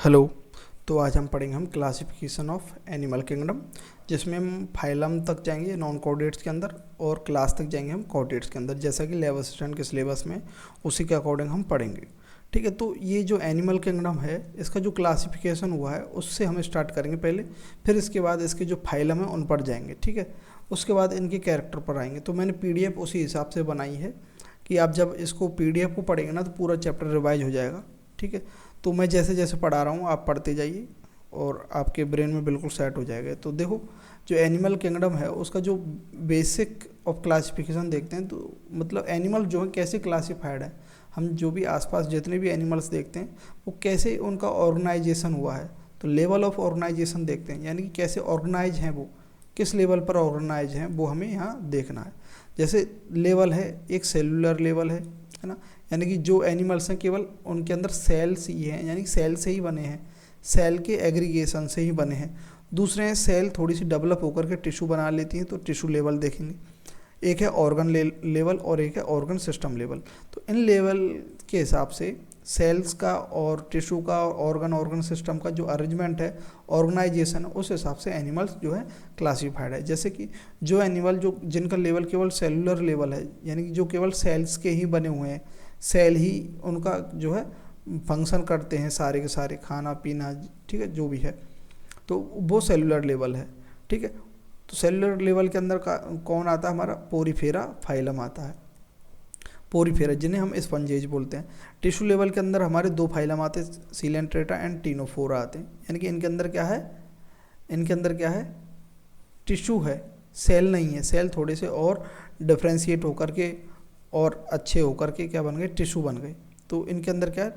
Hello. तो आज हम पढ़ेंगे क्लासिफिकेशन ऑफ एनिमल किंगडम, जिसमें हम फाइलम तक जाएंगे नॉन कॉर्डेट्स के अंदर और क्लास तक जाएंगे हम कॉर्डेट्स के अंदर, जैसा कि 11th स्टैंडर्ड के सिलेबस में उसी के अकॉर्डिंग हम पढ़ेंगे। ठीक है, तो ये जो एनिमल किंगडम है इसका जो क्लासिफिकेशन हुआ है उससे हम स्टार्ट करेंगे पहले, फिर इसके बाद इसके जो फाइलम है उन पर जाएंगे। ठीक है, उसके बाद इनके कैरेक्टर पर आएंगे। तो मैंने PDF उसी हिसाब से बनाई है कि आप जब इसको PDF को पढ़ेंगे ना तो पूरा चैप्टर रिवाइज हो जाएगा। ठीक है, तो मैं जैसे जैसे पढ़ा रहा हूँ आप पढ़ते जाइए और आपके ब्रेन में बिल्कुल सेट हो जाएगा। तो देखो, जो एनिमल किंगडम है उसका जो बेसिक ऑफ क्लासिफिकेशन देखते हैं, तो मतलब एनिमल जो है कैसे क्लासिफाइड है, हम जो भी आसपास जितने भी एनिमल्स देखते हैं वो कैसे उनका ऑर्गेनाइजेशन हुआ है। तो लेवल ऑफ ऑर्गेनाइजेशन देखते हैं, यानी कि कैसे ऑर्गेनाइज हैं, वो किस लेवल पर ऑर्गेनाइज हैं वो हमें यहाँ देखना है। जैसे लेवल है, एक सेलुलर लेवल है ना, यानी कि जो एनिमल्स हैं केवल उनके अंदर सेल्स ही हैं, यानी सेल से ही बने हैं, सेल के एग्रीगेशन से ही बने हैं। दूसरे हैं सेल थोड़ी सी डेवलप होकर के टिश्यू बना लेती हैं, तो टिश्यू लेवल देखेंगे। एक है ऑर्गन लेवल और एक है ऑर्गन सिस्टम लेवल। तो इन लेवल के हिसाब से सेल्स का और टिश्यू का और ऑर्गन सिस्टम का जो अरेंजमेंट है, ऑर्गेनाइजेशन है, उस हिसाब से एनिमल्स जो है क्लासिफाइड है। जैसे कि जो एनिमल जो जिनका लेवल केवल सेलुलर लेवल है, यानी कि जो केवल सेल्स के ही बने हुए हैं, सेल ही उनका जो है फंक्शन करते हैं, सारे के सारे खाना पीना, ठीक है, जो भी है, तो वो सेलुलर लेवल है। ठीक है, तो सेलुलर लेवल के अंदर का कौन आता है, हमारा पोरीफेरा फाइलम आता है। पोरीफेरा जिन्हें हम स्पंजेज बोलते हैं। टिश्यू लेवल के अंदर हमारे दो फाइलम आते हैं, सिलेंट्रेटा एंड टिनोफोरा आते हैं। यानी कि इनके अंदर क्या है, इनके अंदर क्या है, टिश्यू है, सेल नहीं है। सेल थोड़े से और डिफ्रेंशिएट होकर के और अच्छे होकर के क्या बन गए, टिश्यू बन गए। तो इनके अंदर क्या है,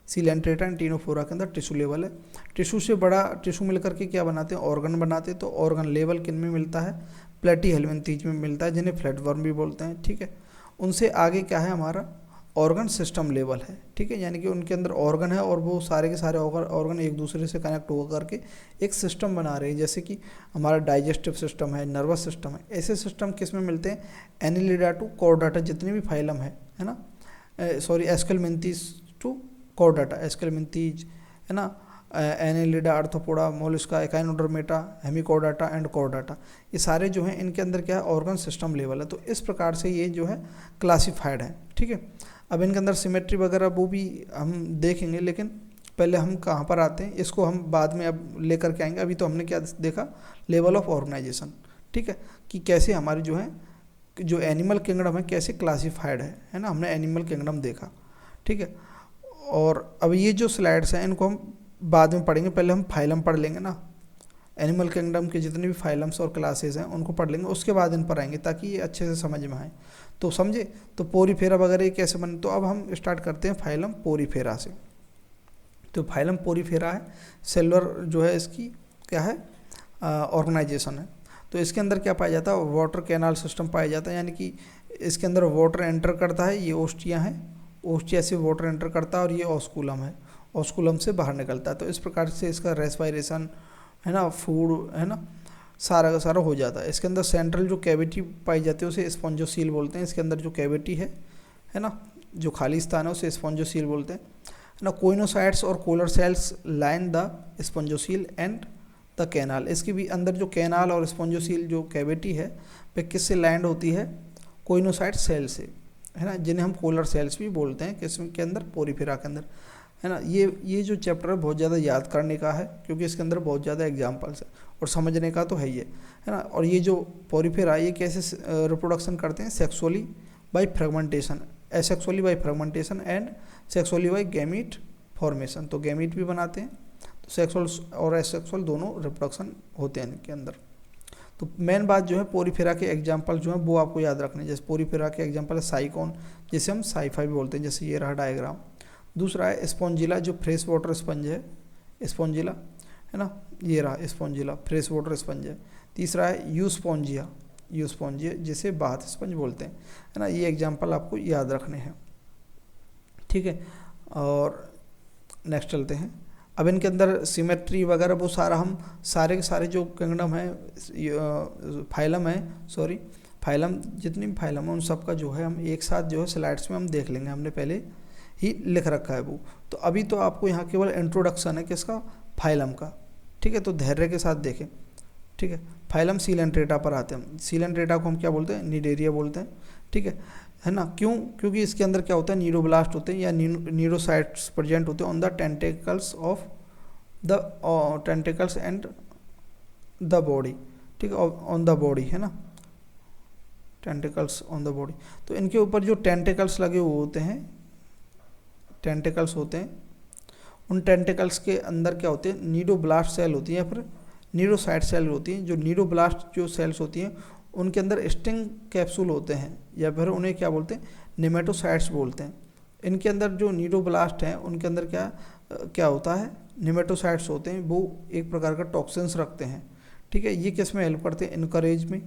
सिलेंट्रेटा एंड टिनोफोरा के अंदर टिश्यू लेवल है। टिश्यू से बड़ा टिश्यू मिलकर के क्या बनाते हैं, ऑर्गन बनाते हैं। तो ऑर्गन लेवल किन में मिलता है, प्लेटीहेल्मिन्थीज में मिलता है, जिन्हें फ्लैटवर्म भी बोलते हैं। ठीक है, उनसे आगे क्या है, हमारा ऑर्गन सिस्टम लेवल है। ठीक है, यानी कि उनके अंदर ऑर्गन है और वो सारे के सारे ऑर्गन एक दूसरे से कनेक्ट होकर के एक सिस्टम बना रहे हैं। जैसे कि हमारा डाइजेस्टिव सिस्टम है, नर्वस सिस्टम है। ऐसे सिस्टम किस में मिलते हैं, एनिलिडा टू कॉर्डाटा, जितने भी फाइलम है ना, sorry aschelminthes to chordata, aschelminthes है ना, annelida, arthropoda, Mollusca, echinodermata, hemichordata and chordata, ये सारे जो हैं इनके अंदर क्या है, ऑर्गन सिस्टम लेवल है। तो इस प्रकार से ये जो है क्लासिफाइड है। ठीक है, अब इनके अंदर सिमेट्री वगैरह वो भी हम देखेंगे, लेकिन पहले हम कहाँ पर आते हैं इसको हम बाद में अब लेकर के आएंगे। अभी तो हमने क्या देखा, लेवल ऑफ ऑर्गेनाइजेशन। ठीक है, कि कैसे हमारी जो है जो एनिमल किंगडम है कैसे क्लासिफाइड है ना, हमने एनिमल किंगडम देखा। ठीक है, और अब ये जो स्लाइड्स हैं इनको हम बाद में पढ़ेंगे, पहले हम फाइलम पढ़ लेंगे ना, एनिमल किंगडम के जितने भी फाइलम्स और क्लासेस हैं उनको पढ़ लेंगे, उसके बाद इन पर आएंगे ताकि ये अच्छे से समझ में आए। तो समझे, तो पोरीफेरा वगैरह ये कैसे बने। तो अब हम स्टार्ट करते हैं फाइलम पोरीफेरा से। तो फाइलम पोरीफेरा है, सेलुलर जो है इसकी क्या है, ऑर्गेनाइजेशन है। तो इसके अंदर क्या पाया जाता है, वाटर कैनाल सिस्टम पाया जाता है, यानी कि इसके अंदर वाटर एंटर करता है, ये ओस्टिया है, ओस्टिया से वाटर एंटर करता है, और ये ऑस्कुलम है, ऑस्कुलम से बाहर निकलता है। तो इस प्रकार से इसका रेस्पायरेशन है ना, फूड है ना, सारा का सारा हो जाता है। इसके अंदर सेंट्रल जो कैविटी पाई जाती है उसे स्पॉन्जोसील बोलते हैं। इसके अंदर जो कैविटी है ना, जो खाली स्थान है उसे स्पॉन्जोसील बोलते हैं, है ना। कोइनोसाइट्स और collar cells line the spongocoel and the canal. इसके भी अंदर जो कैनाल और स्पॉन्जोसील जो कैविटी है वह किससे लैंड होती है, कोइनोसाइट सेल से, है ना, जिन्हें हम कोलर सेल्स भी बोलते हैं, किस के अंदर, पोरीफेरा के अंदर, है ना। ये जो चैप्टर है बहुत ज़्यादा याद करने का है, क्योंकि इसके अंदर बहुत ज़्यादा एग्जाम्पल्स है और समझने का तो है ही है ना। और ये जो पोरीफेरा ये कैसे रिप्रोडक्शन करते हैं, sexually by fragmentation, asexually by fragmentation and sexually by gamete formation. तो गैमीट भी बनाते हैं, तो सेक्सुअल और एसेक्सुअल दोनों रिप्रोडक्शन होते हैं इनके अंदर। तो मेन बात जो है, पोरीफेरा के एग्जाम्पल जो है वो आपको याद रखने। जैसे पोरीफेरा के एग्जाम्पल है साइकोन, जिसे हम साइफाई भी बोलते हैं, जैसे ये रहा डायग्राम। दूसरा है स्पॉन्जिला, जो फ्रेश वाटर स्पंज है, स्पॉन्जिला है ना, ये रहा स्पॉन्जिला, फ्रेश वाटर स्पंज है। तीसरा है यूस्पॉन्जिया, यूस्पॉन्जिया जिसे बाथ स्पंज बोलते हैं, है ना। ये एग्जाम्पल आपको याद रखने हैं। ठीक है, और नेक्स्ट चलते हैं। अब इनके अंदर सिमेट्री वगैरह वो सारा हम सारे के सारे जो किंगडम है, फाइलम है, सॉरी फाइलम, जितनी भी फाइलम है उन सब का जो है हम एक साथ जो है स्लाइड्स में हम देख लेंगे। हमने पहले ही लिख रखा है वो। तो अभी तो आपको यहाँ केवल इंट्रोडक्शन है किसका, फाइलम का, ठीक है। तो धैर्य के साथ देखें, ठीक है। फाइलम सीलेंट्रेटा पर आते हैं। सीलेंट्रेटा को हम क्या बोलते हैं, निडेरिया बोलते हैं, ठीक है ना। क्यों, क्योंकि इसके अंदर क्या होता है, नीरोब्लास्ट होते हैं या नीरोसाइट्स प्रेजेंट होते हैं on the tentacles of the tentacles and the body, ठीक है, ऑन द बॉडी, है ना, टेंटेकल्स ऑन द बॉडी। तो इनके ऊपर जो टेंटेकल्स लगे हुए होते हैं, टेंटेकल्स होते हैं, उन टेंटेकल्स के अंदर क्या होते हैं, नीडोब्लास्ट सेल होती है या फिर नीरोसाइट सेल होती हैं। जो नीडोब्लास्ट जो सेल्स होती हैं उनके अंदर स्टिंग कैप्सूल होते हैं या फिर उन्हें क्या बोलते हैं, निमेटोसाइट्स बोलते हैं। इनके अंदर जो नीडोब्लास्ट हैं उनके अंदर क्या होता है, निमेटोसाइट्स होते हैं, वो एक प्रकार का टॉक्सिन्स रखते हैं, ठीक है। ये किस में हेल्प करते हैं, इनकरेज में,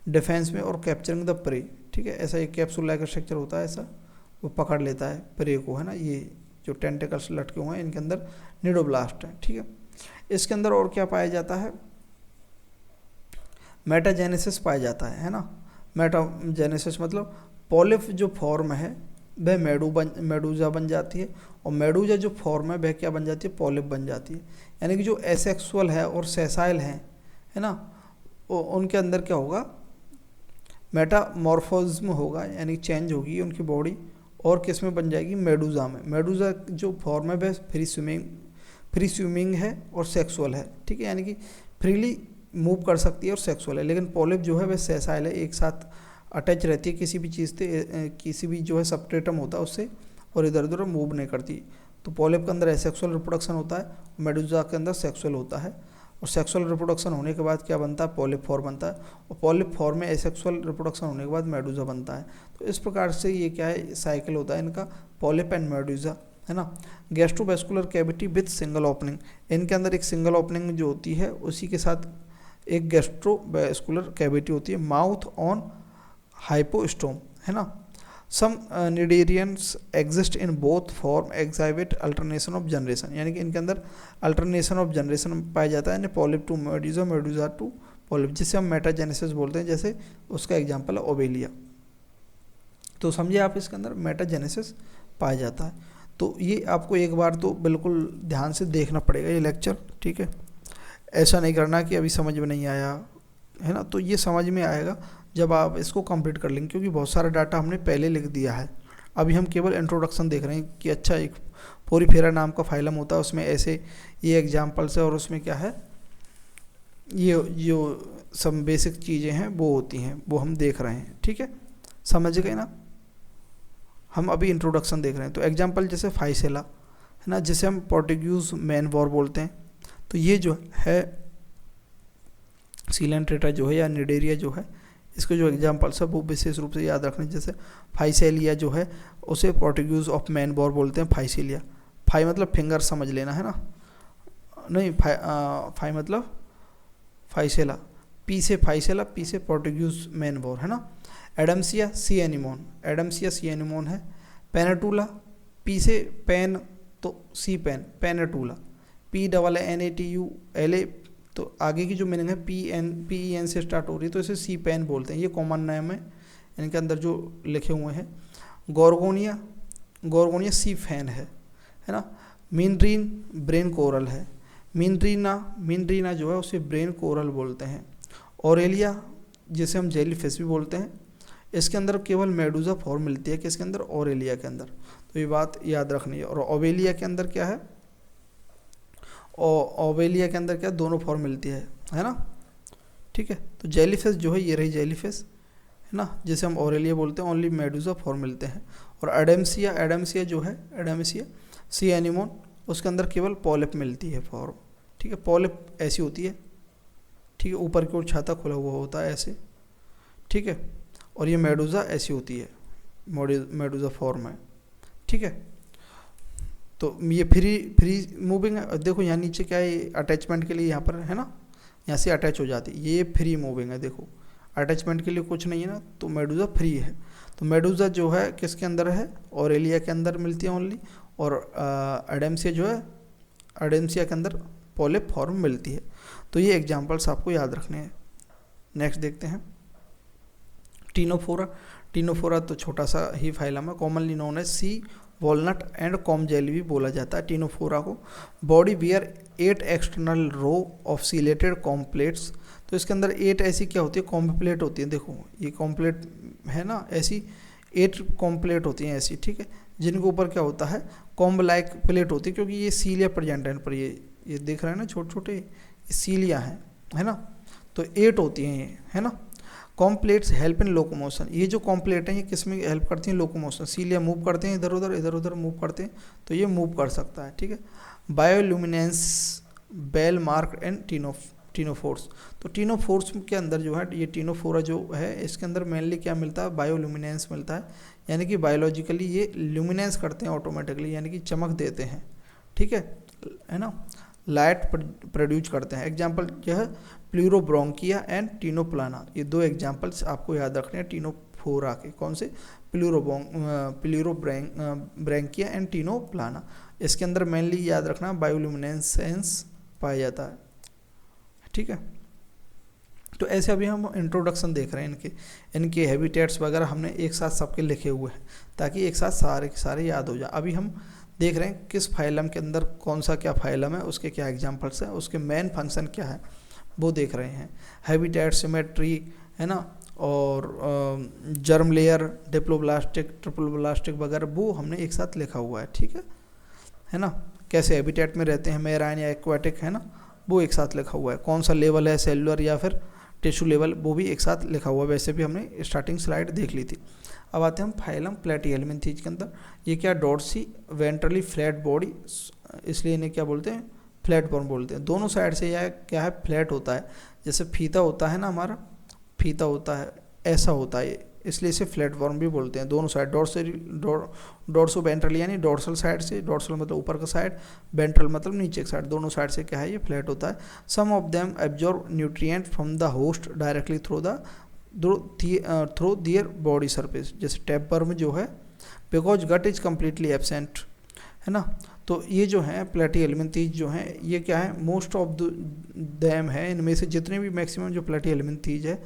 डिफेंस में और कैप्चरिंग द प्रे, ठीक है। ऐसा एक कैप्सूल लाइक स्ट्रक्चर होता है, ऐसा वो पकड़ लेता है प्रे को, है ना। ये जो टेंटेकल्स लटके हुए हैं इनके अंदर नीडोब्लास्ट है, ठीक है। इसके अंदर और क्या पाया जाता है, मेटाजेनेसिस पाया जाता है ना। मेटाजेनेसिस मतलब पॉलिप जो फॉर्म है वह मेडूजा बन जाती है, और मेडूजा जो फॉर्म है वह क्या बन जाती है, पॉलिप बन जाती है। यानी कि जो एसेक्सुअल है और सेसाइल है ना, उनके अंदर क्या होगा, मेटामॉर्फोज्म होगा, यानी चेंज होगी उनकी बॉडी, और किस में बन जाएगी, मेडूजा में। मेडूजा जो फॉर्म है वह फ्री स्विमिंग है और सेक्सुअल है, ठीक है, यानी कि फ्रीली मूव कर सकती है और सेक्सुअल है। लेकिन पॉलिप जो है वह सेसाइल है, एक साथ अटैच रहती है किसी भी चीज़ से, किसी भी जो है सबस्ट्रेटम होता है उससे, और इधर उधर मूव नहीं करती। तो पॉलिप के अंदर एसेक्सुअल रिप्रोडक्शन होता है, मेडूजा के अंदर सेक्सुअल होता है, और सेक्सुअल रिप्रोडक्शन होने के बाद क्या बनता है, पॉलिप फॉर्म बनता है, और पॉलिप फॉर्म में एसेक्सुअल रिप्रोडक्शन होने के बाद मेडूजा बनता है। तो इस प्रकार से ये क्या है, साइकिल होता है इनका, पॉलिप एंड मेडूजा, है ना। Gastrovascular cavity with single opening, इनके अंदर एक सिंगल ओपनिंग जो होती है उसी के साथ एक गैस्ट्रोवेस्कुलर कैविटी होती है, माउथ ऑन हाइपोस्टोम, है ना। Some cnidarians exist in both form exhibit alternation of generation, यानी कि इनके अंदर अल्टरनेशन ऑफ जनरेशन पाया जाता है, पॉलिप टू मेडूजा, मेडूजा टू पॉलिप, जिसे हम मेटाजेनेसिस बोलते हैं। जैसे उसका एग्जांपल है ओवेलिया। तो समझिए आप, इसके अंदर मेटाजेनेसिस पाया जाता है। तो ये आपको एक बार तो बिल्कुल ध्यान से देखना पड़ेगा ये लेक्चर, ठीक है। ऐसा नहीं करना कि अभी समझ में नहीं आया, है ना। तो ये समझ में आएगा जब आप इसको कंप्लीट कर लेंगे, क्योंकि बहुत सारा डाटा हमने पहले लिख दिया है। अभी हम केवल इंट्रोडक्शन देख रहे हैं कि अच्छा एक पोरीफेरा नाम का फाइलम होता है, उसमें ऐसे ये एग्जाम्पल्स है, और उसमें क्या है, ये जो सब बेसिक चीज़ें हैं वो होती हैं, वो हम देख रहे हैं, ठीक है। समझ गए ना, हम अभी इंट्रोडक्शन देख रहे हैं। तो एग्जाम्पल जैसे फाइसेला, है ना, जिसे हम पोर्टुगीज मैन वॉर बोलते हैं। तो ये जो है सीलेंट्रेटा जो है या निडेरिया जो है, इसके जो एग्जाम्पल्स है वो विशेष रूप से याद रखने। जैसे फाइसेलिया जो है उसे पोर्टुगीज ऑफ मैन वॉर बोलते हैं, फाइसेलिया। फाई मतलब फिंगर समझ लेना, है ना, नहीं फाई मतलब फाइसेला, पी से फाइसेला, पी से पोर्टुगीज मैन वॉर, है ना। एडम्सिया सी एनिमोन, एडम्सिया सी एनिमोन है। पेनेटूला, पी से पेन तो सी पेन, पेनेटूला, PNATULA, तो आगे की जो मीनिंग है PEN से स्टार्ट हो रही है, तो इसे सी पेन बोलते हैं। ये कॉमन नेम है इनके अंदर जो लिखे हुए हैं। गोर्गोनिया, गोर्गोनिया सी फैन है ना। मिनरीन ब्रेन कोरल है। मिनरीना जो है उसे ब्रेन कोरल बोलते हैं। ऑरेलिया जिसे हम जेली फिश भी बोलते हैं, इसके अंदर केवल मेडूजा फॉर्म मिलती है, किसके अंदर, ऑरेलिया के अंदर। तो ये बात याद रखनी है। और ओवेलिया के अंदर क्या है, ओवेलिया के अंदर क्या, दोनों फॉर्म मिलती है ना, ठीक है। तो जेलीफिश जो है ये रही जेलीफिश, है ना, जिसे हम ऑरेलिया बोलते हैं, ओनली मेडूजा फॉर्म मिलते हैं। और एडम्सिया जो है, एडम्सिया सी एनिमोन, उसके अंदर केवल पॉलिप मिलती है फॉर्म, ठीक है। पॉलिप ऐसी होती है, ठीक है, ऊपर की ओर छाता खुला हुआ होता है ऐसे, ठीक है। और ये मेडूजा ऐसी होती है, मेडूजा फॉर्म है, ठीक है। तो ये फ्री मूविंग है। देखो यहाँ नीचे क्या है, अटैचमेंट के लिए यहाँ पर है ना, यहाँ से अटैच हो जाती है, ये फ्री मूविंग है। देखो अटैचमेंट के लिए कुछ नहीं है ना, तो मेडूजा फ्री है। तो मेडूजा जो है किसके अंदर है, ऑरेलिया के अंदर मिलती है ओनली। और एडम्सिया जो है, एडम्सिया के अंदर पॉलिप फॉर्म मिलती है। तो ये एग्जाम्पल्स आपको याद रखने हैं। नेक्स्ट देखते हैं टीनोफोरा। टीनोफोरा तो छोटा सा ही फाइलम है, commonly known as sea walnut and comb jelly भी बोला जाता है टिनोफोरा को। Body bear 8 external row of ciliated comb plates. तो इसके अंदर 8 ऐसी क्या होती है, कॉम प्लेट होती है। देखो ये कॉम प्लेट है ना, ऐसी 8 कॉम प्लेट होती हैं ऐसी, ठीक है, जिनके ऊपर क्या होता है, कॉम्ब लाइक प्लेट होती है, क्योंकि ये सीलिया प्रेजेंट है इन पर। ये देख रहे हैं ना, छोटे छोटे सीलिया हैं, है ना। तो 8 होती हैं ये, है ना। कॉम्प्लेट्स हेल्प इन लोकोमोशन। ये जो कॉम्प्लेट हैं ये किस में हेल्प करती हैं, लोकोमोशन। सीलिया मूव करते हैं इधर उधर मूव करते हैं, तो ये मूव कर सकता है, ठीक है। Bioluminescence, well mark and ctenophores. तो टिनोफोर्स के अंदर जो है, ये टिनोफोरा जो है, इसके अंदर मेनली क्या मिलता है, बायोल्यूमिनेंस मिलता है, यानी कि बायोलॉजिकली ये ल्यूमिनेंस करते हैं ऑटोमेटिकली, यानी कि चमक देते हैं, ठीक है ना। लाइट प्रोड्यूस करते हैं। एग्जाम्पल क्या है, प्लूरोब्रोंकिया एंड टिनोप्लाना। ये 2 एग्जाम्पल्स आपको याद रखने हैं टिनोफोरा के। कौन से, प्लूरोब्रोंकिया एंड टिनोप्लाना। इसके अंदर मेनली याद रखना बायोल्यूमिनेसेंस पाया जाता है, ठीक है। तो ऐसे अभी हम इंट्रोडक्शन देख रहे हैं इनके हैबिटेट्स वगैरह हमने एक साथ सबके लिखे हुए हैं, ताकि एक साथ सारे के सारे याद हो जाए। अभी हम देख रहे हैं किस फाइलम के अंदर कौन सा क्या फाइलम है, उसके क्या एग्जांपल्स हैं, उसके मेन फंक्शन क्या है, वो देख रहे हैं। हैबिटेट, सिमेट्री, है ना, और जर्म लेयर, डिप्लोब्लास्टिक, ट्रिप्लोब्लास्टिक वगैरह, वो हमने एक साथ लिखा हुआ है, ठीक है ना। कैसे हैबिटेट में रहते हैं, मेराइन या एक्वाटिक, है ना, वो एक साथ लिखा हुआ है। कौन सा लेवल है, सेलुलर या फिर टिश्यू लेवल, वो भी एक साथ लिखा हुआ है। वैसे भी हमने स्टार्टिंग स्लाइड देख ली थी। अब आते हैं हम फाइलम प्लेटीहेल्मिन्थीज के अंदर। ये क्या, डॉर्सी वेंट्रली फ्लैट बॉडी, इसलिए इन्हें क्या बोलते हैं, फ्लैट फॉर्म बोलते हैं। दोनों साइड से यह क्या है, फ्लैट होता है। जैसे फीता होता है ना, हमारा फीता होता है, ऐसा होता है, इसलिए इसे फ्लैट फॉर्म भी बोलते हैं। दोनों साइड, डॉर्सो वेंट्रल यानी डॉर्सल साइड से, डॉर्सल मतलब ऊपर का साइड, वेंट्रल मतलब नीचे का साइड, दोनों साइड से क्या है, ये फ्लैट होता है। Some of them absorb nutrient from the host directly through their body surface. जैसे टैपवर्म जो है, because gut is completely absent, है ना। तो ये जो है प्लेटीहेल्मिन्थीज जो हैं, ये क्या है, मोस्ट ऑफ देम है, इनमें से जितने भी मैक्सिमम जो प्लेटीहेल्मिन्थीज है,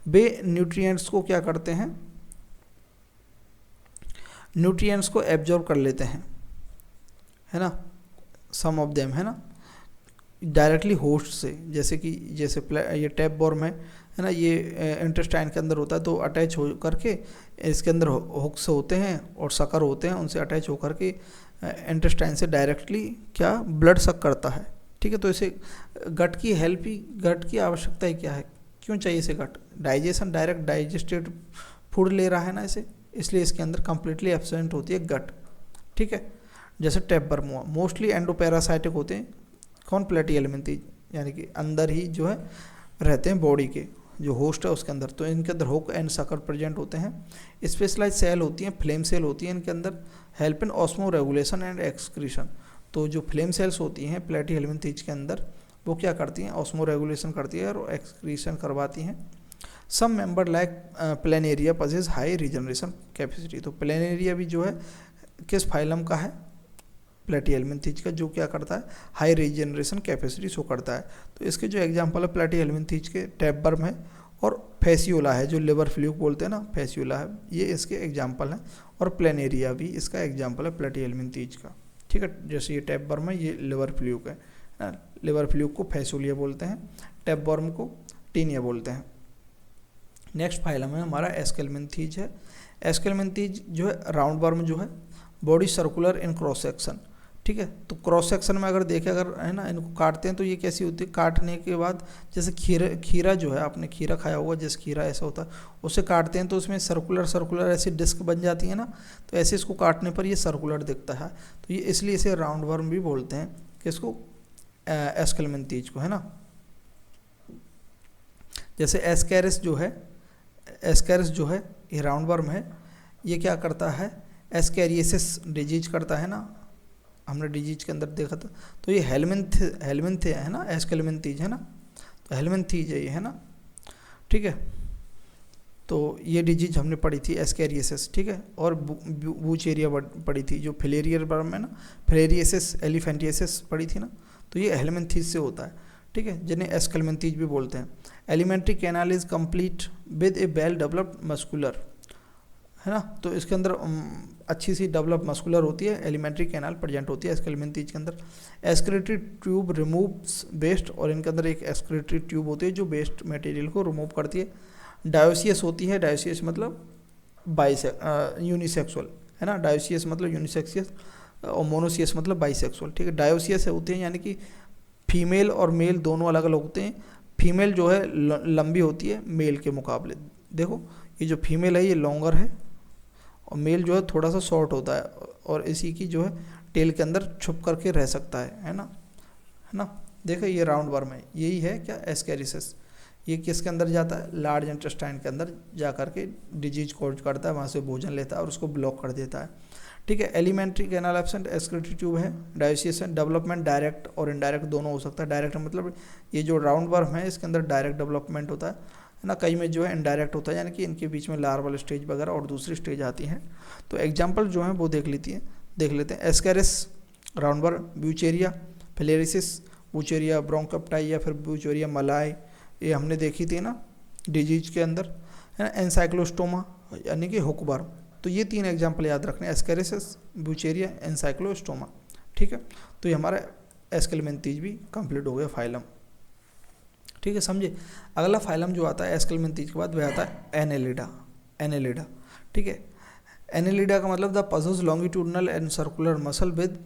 वे न्यूट्रिएंट्स को क्या करते हैं, न्यूट्रिएंट्स को एब्जॉर्ब कर लेते हैं, है ना। सम ऑफ देम, है ना, डायरेक्टली होस्ट से। जैसे कि ये टैपवर्म है ना, ये इंटेस्टाइन के अंदर होता है, तो अटैच हो करके इसके अंदर हुक्स होते हैं और सकर होते हैं, उनसे अटैच होकर के इंटेस्टाइन से डायरेक्टली क्या, ब्लड सक करता है, ठीक है। तो इसे गट की हेल्प ही, गट की आवश्यकता ही क्या है, क्यों चाहिए इसे गट, डाइजेशन, डायरेक्ट डाइजेस्टेड फूड ले रहा है ना इसे, इसलिए इसके अंदर कम्प्लीटली एब्सेंट होती है गट, ठीक है। जैसे टैपवर्म हुआ, मोस्टली एंडोपैरासाइटिक होते हैं, कौन, प्लेटीहेल्मिन्थीज, यानी कि अंदर ही जो है रहते हैं बॉडी के, जो होस्ट है उसके अंदर। तो इनके अंदर हुक एंड सकर प्रेजेंट होते हैं। स्पेशलाइज सेल होती हैं, फ्लेम सेल होती हैं इनके अंदर, help in osmoregulation and excretion. तो जो फ्लेम सेल्स होती हैं प्लेटीहेल्मिन्थीज के अंदर, वो क्या करती हैं, ऑस्मो रेगुलेशन करती है और एक्सक्रीशन करवाती हैं। Some member like planaria possess high regeneration capacity. तो प्लेनेरिया भी जो है किस फाइलम का है, प्लेटीहेल्मिन्थीज का, जो क्या करता है, हाई रीजनरेशन कैपेसिटी शो करता है। तो इसके जो एग्जांपल है प्लेटीहेल्मिन्थीज के, टैपवर्म है और फेसियोला है, जो लिवर फ्लूक बोलते हैं ना, फेसियोला है, ये इसके एग्जांपल हैं। और प्लेनेरिया भी इसका एग्जांपल है प्लेटीहेल्मिन्थीज का, ठीक है। जैसे ये टैपवर्म है, ये लिवर फ्लूक है, लिवर फ्लूक को फेसियोलिया बोलते हैं, टैपवर्म को टीनिया बोलते हैं। नेक्स्ट फाइलम है हमारा एस्केल्मिन्थीज है। एस्केल्मिन्थीज जो है राउंड वर्म जो है, body circular in cross section, ठीक है। तो क्रॉस सेक्शन में अगर देखें, अगर है ना, इनको काटते हैं तो ये कैसी होती है, काटने के बाद जैसे खीरा जो है, आपने खीरा खाया हुआ, जैसे खीरा ऐसा होता है, उसे काटते हैं तो उसमें सर्कुलर ऐसी डिस्क बन जाती है ना, तो ऐसे इसको काटने पर ये सर्कुलर दिखता है। तो ये इसलिए इसे राउंड वर्म भी बोलते हैं, किसको, एस्केल्मिन्थीज को, है ना। जैसे एस्कैरिस जो है ये राउंड वर्म है, ये क्या करता है, एस्कैरियोसिस डिजीज करता है ना, हमने डिजीज के अंदर देखा था। तो ये हेलमिन्थ है ना, एस्केल्मिन्थीज है ना, तो हेलमिन्थीज है ये, है ना, ठीक है। तो ये डिजीज हमने पढ़ी थी एस्कैरियोसिस, ठीक है। और बूचेरिया पढ़ी थी, जो फिलेरियर वर्म है ना, फिलेरियोसिस, एलिफेंटियोसिस पढ़ी थी ना, तो ये हेलमिन्थीज से होता है, ठीक है, जिन्हें एस्केल्मिन्थीज भी बोलते हैं। Alimentary canal is complete with A well developed muscular है ना। तो इसके अंदर अच्छी सी डेवलप मस्कुलर होती है, एलिमेंट्री कैनाल प्रेजेंट होती है एस्केलेमेंथीज के अंदर। एक्सक्रीटरी ट्यूब रिमूव्स वेस्ट, और इनके अंदर एक एक्सक्रीटरी ट्यूब होती है जो वेस्ट मटेरियल को रिमूव करती है। डायोसियस होती है, डायोसियस मतलब यूनिसेक्सुअल, है ना। डायोसियस मतलब यूनिसेक्सियस और मोनोसियस मतलब बाइसेक्सुअल, ठीक है। डायोसियस होते हैं यानी कि फीमेल और मेल दोनों अलग अलग होते हैं। फीमेल जो है लंबी होती है मेल के मुकाबले, देखो ये जो फीमेल है ये लॉन्गर है और मेल जो है थोड़ा सा शॉर्ट होता है, और इसी की जो है टेल के अंदर छुप करके रह सकता है ना, है ना। देखो ये राउंड वर्म है, यही है क्या एस्केरिसिस। ये किसके अंदर जाता है, लार्ज इंटेस्टाइन के अंदर जा करके डिजीज कॉज करता है, वहाँ से भोजन लेता है और उसको ब्लॉक कर देता है, ठीक है। Alimentary canal absent, excretory tube है, डायोसियस है। डेवलपमेंट डायरेक्ट और इनडायरेक्ट दोनों हो सकता है। डायरेक्ट मतलब ये जो राउंड वर्म है इसके अंदर डायरेक्ट डेवलपमेंट होता है ना, कई में जो है इनडायरेक्ट होता है, यानी कि इनके बीच में लार्वल स्टेज वगैरह और दूसरी स्टेज आती हैं। तो एग्जाम्पल जो है वो देख लेते हैं। एस्केरिस राउंड वर्म, ब्यूचेरिया फिलेरिसिस, ब्यूचेरिया ब्रोंकाप्टाई या फिर ब्यूचेरिया मलाई, ये हमने देखी थी ना डिजीज के अंदर, है ना। एनसाइक्लोस्टोमा यानी कि हुकवर्म। तो ये 3 एग्जाम्पल याद रखने, एस्केरिसिस, ब्यूचेरिया, एनसाइक्लोस्टोमा, ठीक है। तो ये हमारा एस्केलेमेंथीज भी कंप्लीट हो गया फाइलम, ठीक है, समझे। अगला फाइलम जो आता है एस्केलेमेंथीज के बाद वह आता है एनेलिडा, ठीक है। एनेलिडा का मतलब the puzzles longitudinal and circular muscle with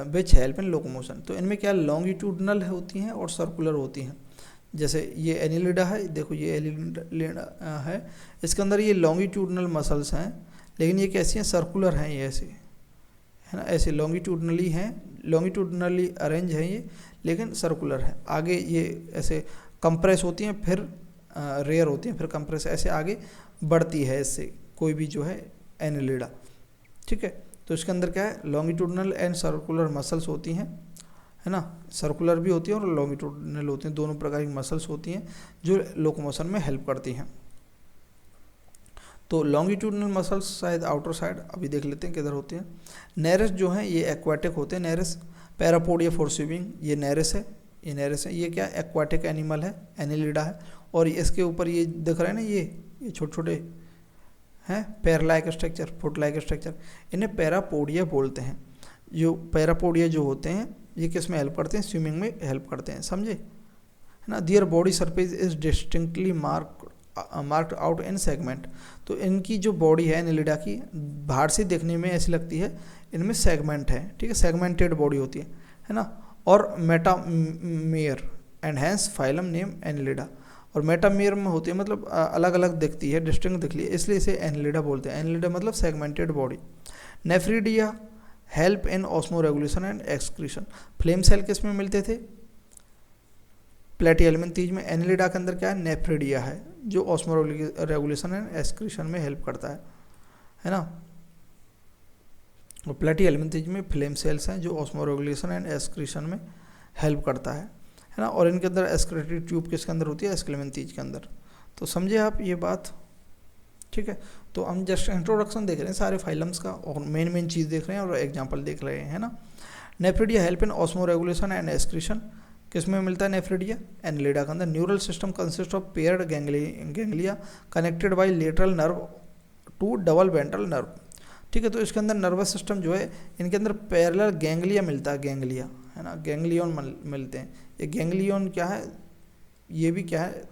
which help in locomotion. तो इनमें क्या लॉन्गिट्यूडनल होती हैं और सर्कुलर होती हैं। जैसे ये एनेलिडा है, देखो ये एनेलिडा है, इसके अंदर ये लॉन्गिट्यूडनल मसल्स हैं, लेकिन ये कैसी हैं, सर्कुलर हैं ये ऐसे, है ना, ऐसे लॉन्गिट्यूडनली हैं, लॉन्गिट्यूडनली अरेंज हैं ये, लेकिन सर्कुलर है। आगे ये ऐसे कंप्रेस होती हैं, फिर रेयर होती हैं, फिर कंप्रेस, ऐसे आगे बढ़ती है इससे कोई भी जो है एनेलिडा, ठीक है। तो इसके अंदर क्या है, लॉन्गिट्यूडनल एंड सर्कुलर मसल्स होती हैं, है ना। सर्कुलर भी होती है और लॉन्गिट्यूडनल होती हैं, दोनों प्रकार की मसल्स होती हैं जो लोकोमोशन में हेल्प करती हैं। तो लॉन्गिट्यूडनल मसल्स शायद आउटर साइड, अभी देख लेते हैं किधर होते हैं। नेरेस जो हैं ये एक्वाटिक होते हैं, नेरेस। पैरापोडिया फॉर स्विमिंग, ये नेरेस है, ये नेरेस है। ये क्या एक्वाटिक एनिमल है, एनेलिडा है। और इसके ऊपर ये दिख रहे हैं ना, ये छोटे छोटे हैं पैर like structure, foot like structure, इन्हें पैरापोडिया बोलते हैं। जो पैरापोडिया जो होते हैं ये किस में हेल्प करते हैं, स्विमिंग में हेल्प करते हैं, समझे, है ना। Their body surface is distinctly marked out in segment. तो इनकी जो बॉडी है एनेलिडा की, बाहर से देखने में ऐसी लगती है, इनमें सेगमेंट है, ठीक है, सेगमेंटेड बॉडी होती है ना। और metamere and hence phylum name annelida. और मेटामेयर में होती है मतलब अलग अलग दिखती है, डिस्टिंक्ट दिखती है, इसलिए इसे एनेलिडा बोलते हैं। एनेलिडा मतलब segmented body. Nephridia help in osmoregulation and excretion. Flame cell किस में मिलते थे, प्लेटिहेल्मिन्थीज में। एनेलिडा के अंदर क्या है, नेफ्रिडिया है जो ऑस्मो रेगुलेशन एंड एक्सक्रीशन में हेल्प करता है ना। और प्लेटिहेल्मिन्थीज में फ्लेम सेल्स हैं जो ऑस्मो रेगुलेशन एंड एक्सक्रीशन में हेल्प करता है ना। और इनके अंदर एक्सक्रीटरी ट्यूब किसके अंदर होती है, एस्केलेमेंथीज के अंदर। तो समझे आप ये बात, ठीक है। तो हम जस्ट इंट्रोडक्शन देख रहे हैं सारे फाइलम्स का, और मेन चीज़ देख रहे हैं और एग्जांपल देख रहे हैं, है ना। Nephridia help in osmoregulation and excretion, किस में मिलता है नेफ्रिडिया, एनेलिडा के अंदर। Neural system consist of paired ganglia connected by lateral nerve to double ventral nerve, ठीक है। तो इसके अंदर नर्वस सिस्टम जो है, इनके अंदर पैरेलल गैंग्लिया मिलता है, गैंग्लिया, है ना, गैंग्लियन मिलते हैं। ये गैंग्लियन क्या है, ये भी क्या है,